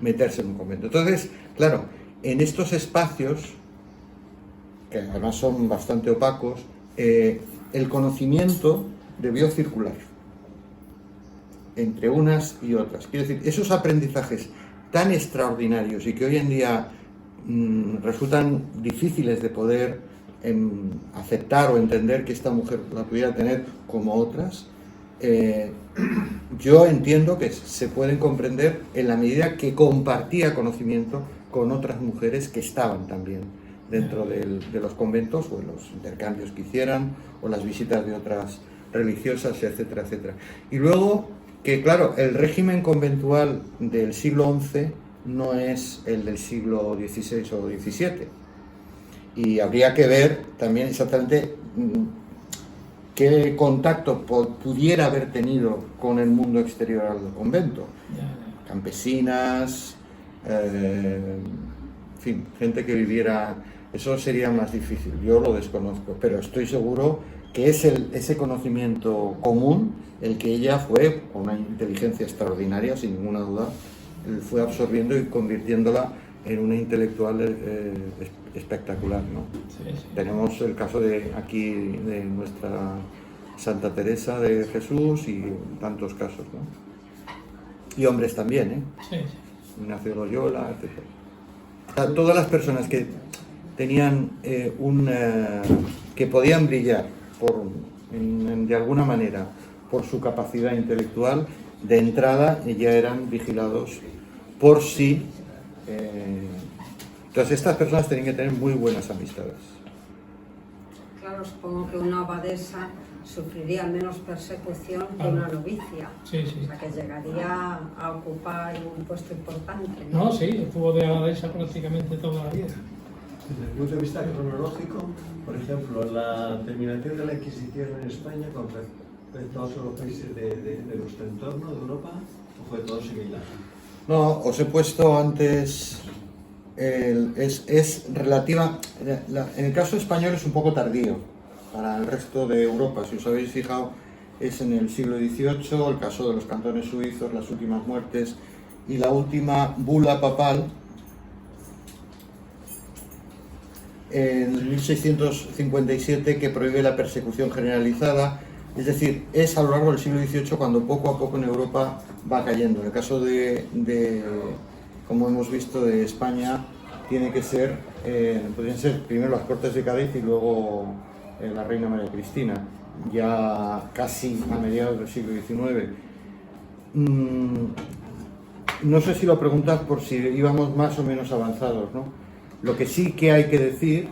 meterse en un convento. Entonces, claro, en estos espacios, que además son bastante opacos, el conocimiento debió circular entre unas y otras. Quiero decir, esos aprendizajes tan extraordinarios y que hoy en día resultan difíciles de poder aceptar o entender que esta mujer la pudiera tener como otras, yo entiendo que se pueden comprender en la medida que compartía conocimiento con otras mujeres que estaban también dentro de los conventos, o en los intercambios que hicieran, o las visitas de otras religiosas, etcétera, etcétera. Y luego, que claro, el régimen conventual del siglo XI no es el del siglo XVI o XVII. Y habría que ver también exactamente qué contacto pudiera haber tenido con el mundo exterior al convento. Campesinas, en fin, gente que viviera... Eso sería más difícil, yo lo desconozco, pero estoy seguro que es ese conocimiento común el que ella fue, con una inteligencia extraordinaria, sin ninguna duda, fue absorbiendo y convirtiéndola en una intelectual espectacular, ¿no? Sí, sí. Tenemos el caso de aquí de nuestra Santa Teresa de Jesús y tantos casos, ¿no? Y hombres también, ¿eh? Sí, sí. Ignacio Loyola, etc. O sea, todas las personas que tenían que podían brillar de alguna manera por su capacidad intelectual, de entrada ya eran vigilados por sí. Entonces estas personas tenían que tener muy buenas amistades. Claro, supongo que una abadesa sufriría menos persecución que una novicia. Sí, sí. O sea, que llegaría a ocupar un puesto importante, ¿no? No, sí, estuvo de abadesa prácticamente toda la vida. Desde el punto de vista cronológico, por ejemplo, la terminación de la Inquisición en España con respecto a otros países de nuestro entorno, de Europa, ¿o fue todo similar? No, os he puesto antes, es relativa, en el caso español es un poco tardío para el resto de Europa, si os habéis fijado es en el siglo XVIII, el caso de los cantones suizos, las últimas muertes y la última bula papal en 1657 que prohíbe la persecución generalizada. Es decir, es a lo largo del siglo XVIII cuando poco a poco en Europa va cayendo. En el caso como hemos visto, de España, tiene que ser, podrían ser primero las Cortes de Cádiz y luego la Reina María Cristina, ya casi a mediados del siglo XIX. No sé si lo preguntas por si íbamos más o menos avanzados, ¿no? Lo que sí que hay que decir,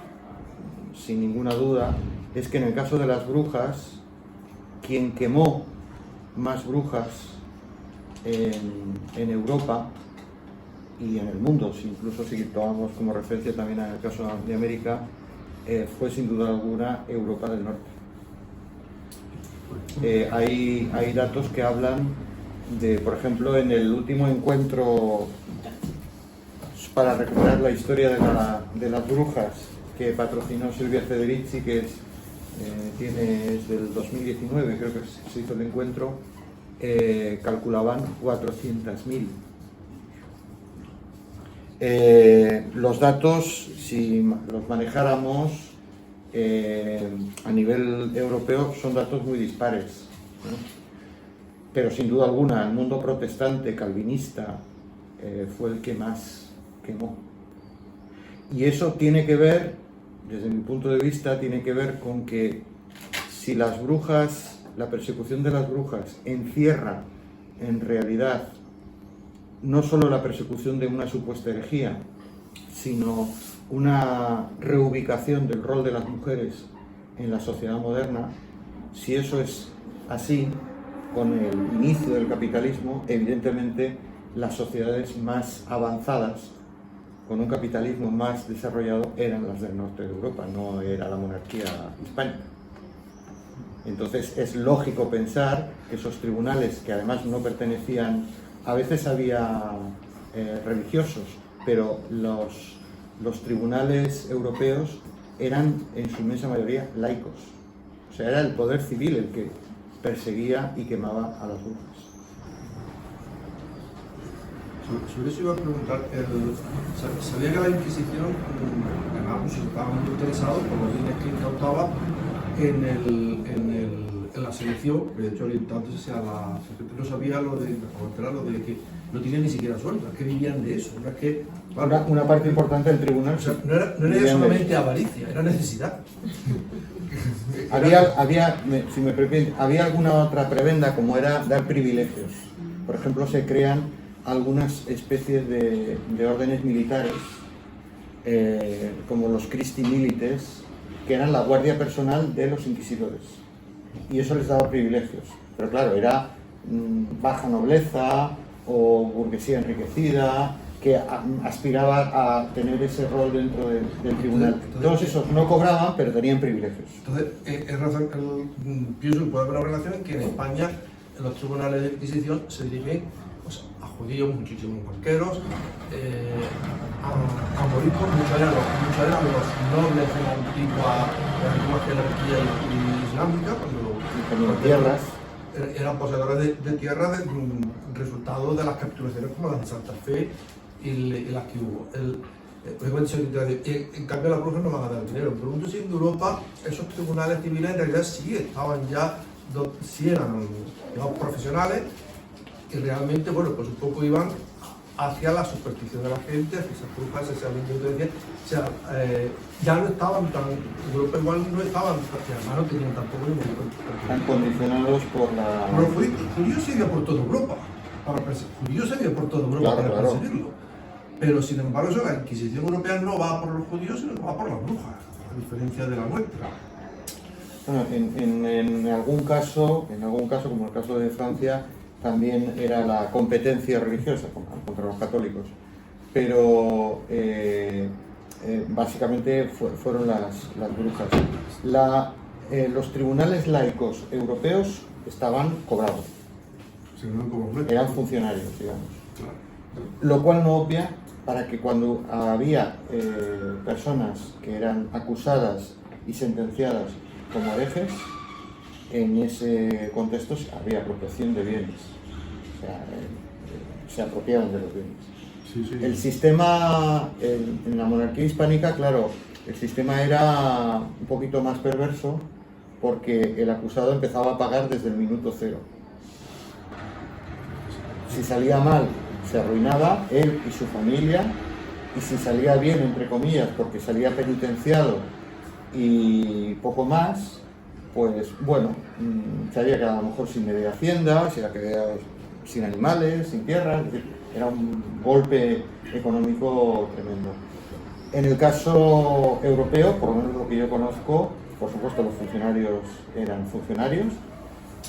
sin ninguna duda, es que en el caso de las brujas, quien quemó más brujas en Europa y en el mundo, incluso si tomamos como referencia también el caso de América, fue sin duda alguna Europa del Norte. Hay datos que hablan de, por ejemplo, en el último encuentro para recuperar la historia de las brujas que patrocinó Silvia Federici, que es del 2019, creo que se hizo el encuentro, calculaban 400.000. Los datos, si los manejáramos a nivel europeo, son datos muy dispares, ¿no? Pero sin duda alguna el mundo protestante, calvinista, fue el que más quemó. Y eso tiene que ver, desde mi punto de vista, tiene que ver con que si las brujas, la persecución de las brujas encierra en realidad no solo la persecución de una supuesta herejía, sino una reubicación del rol de las mujeres en la sociedad moderna, si eso es así, con el inicio del capitalismo, evidentemente las sociedades más avanzadas, con un capitalismo más desarrollado, eran las del norte de Europa, no era la monarquía hispánica. Entonces es lógico pensar que esos tribunales, que además no pertenecían, a veces había religiosos, pero los tribunales europeos eran en su inmensa mayoría laicos. O sea, era el poder civil el que perseguía y quemaba a las brujas. Sobre eso iba a preguntar, sabía que la Inquisición, además, estaba muy interesado por los bienes que incautaba en la selección, de hecho orientándose a la no sabía lo de que no tenían ni siquiera sueldo, es que vivían de eso, no es que, claro, Una parte importante del tribunal. o sea, no era solamente avaricia, era necesidad. Si me permite, había alguna otra prebenda, como era dar privilegios. Por ejemplo, se crean algunas especies de órdenes militares, como los Christi Milites, que eran la guardia personal de los inquisidores. Y eso les daba privilegios. Pero claro, era baja nobleza o burguesía enriquecida, que aspiraba a tener ese rol dentro del tribunal. Todos esos no cobraban, pero tenían privilegios. Entonces, es razón, pienso que puede haber una relación en que en España en los tribunales de Inquisición se dirigen pues, a judíos, muchísimos banqueros, a moriscos, muchos eran los nobles de la antigua jerarquía islámica, cuando Tierras. eran poseedores de tierras resultado de las capitulaciones como las de Santa Fe y las que hubo. En cambio las brujas no van a dar dinero. Pregunto si en Europa esos tribunales civiles en realidad sí estaban ya, sí eran digamos, profesionales y realmente, bueno, pues un poco iban hacia la superstición de la gente, hacia esas brujas, ese ambiente decía, o sea, ya no estaban tan, en Europa igual no estaban, porque además no tenían tampoco ningún. Están condicionados por la... Pero judíos se había por toda Europa, judíos se había por toda Europa para perseguirlo. Pero sin embargo, eso, la Inquisición europea no va por los judíos, sino que va por las brujas, a diferencia de la nuestra. Bueno, en algún caso, como el caso de Francia, también era la competencia religiosa contra los católicos, pero básicamente fueron las brujas. Los tribunales laicos europeos estaban cobrados, eran funcionarios, digamos. Lo cual no obvia para que cuando había personas que eran acusadas y sentenciadas como herejes, en ese contexto había apropiación de bienes, o sea, se apropiaban de los bienes. Sí, sí. El sistema, en la monarquía hispánica, claro, el sistema era un poquito más perverso porque el acusado empezaba a pagar desde el minuto cero. Si salía mal, se arruinaba él y su familia, y si salía bien, entre comillas, porque salía penitenciado y poco más, pues bueno, se había quedado a lo mejor sin media hacienda, se había quedado sin animales, sin tierra, es decir, era un golpe económico tremendo. En el caso europeo, por lo menos lo que yo conozco, por supuesto los funcionarios eran funcionarios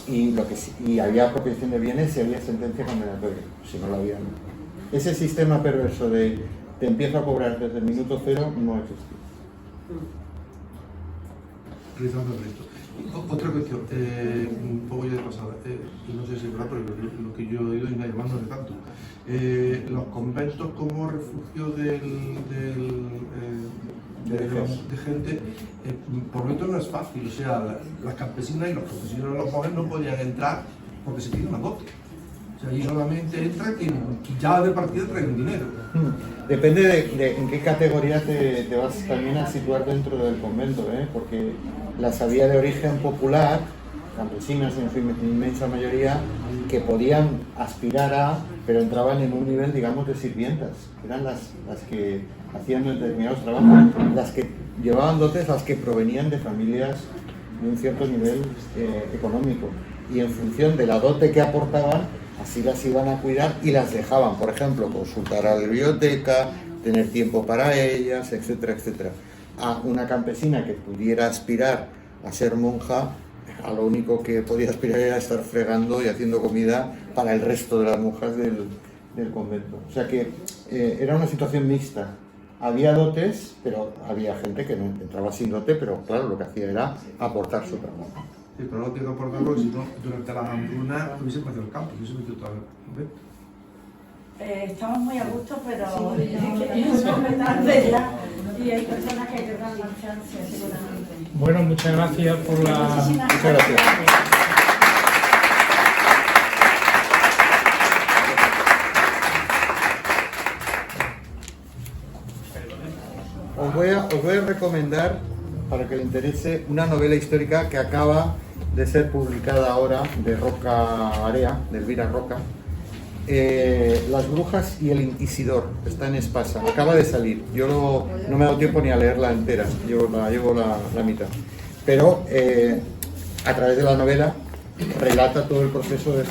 y había apropiación de bienes y había sentencia condenatoria, si no la había. Ese sistema perverso de te empiezo a cobrar desde el minuto cero no existía. Otra cuestión, un poco ya de pasada, no sé si es verdad, pero lo que yo he oído y me ha llamado de tanto. Los conventos como refugio de gente, por lo tanto no es fácil, o sea, las campesinas y los campesinos de los jóvenes no podían entrar porque se pide una dote. O sea, ahí solamente entra quien ya de partida trae un dinero. Depende de en qué categoría te vas también a situar dentro del convento, porque las había de origen popular, campesinas en su inmensa mayoría, que podían aspirar a, pero entraban en un nivel, digamos, de sirvientas, que eran las que hacían determinados trabajos, las que llevaban dotes, las que provenían de familias de un cierto nivel económico, y en función de la dote que aportaban, así las iban a cuidar y las dejaban, por ejemplo, consultar a la biblioteca, tener tiempo para ellas, etcétera, etcétera. A una campesina que pudiera aspirar a ser monja, a lo único que podía aspirar era estar fregando y haciendo comida para el resto de las monjas del convento. O sea que era una situación mixta. Había dotes, pero había gente que no entraba sin dote, pero claro, lo que hacía era aportar su trabajo. Sí, pero no tengo que aportarlo, si no, durante la hambruna hubiese metido el campo, hubiese metido todo el convento. Estamos muy a gusto, pero es tarde ya y hay personas que querrán marcharse seguramente. Bueno, muchas gracias por la... Muchas gracias. Os voy a recomendar, para que le interese, una novela histórica que acaba de ser publicada ahora, de Roca Area, de Elvira Roca. Las brujas y el inquisidor, está en Espasa, acaba de salir. Yo no me he dado tiempo ni a leerla entera, llevo la mitad. Pero a través de la novela relata todo el proceso de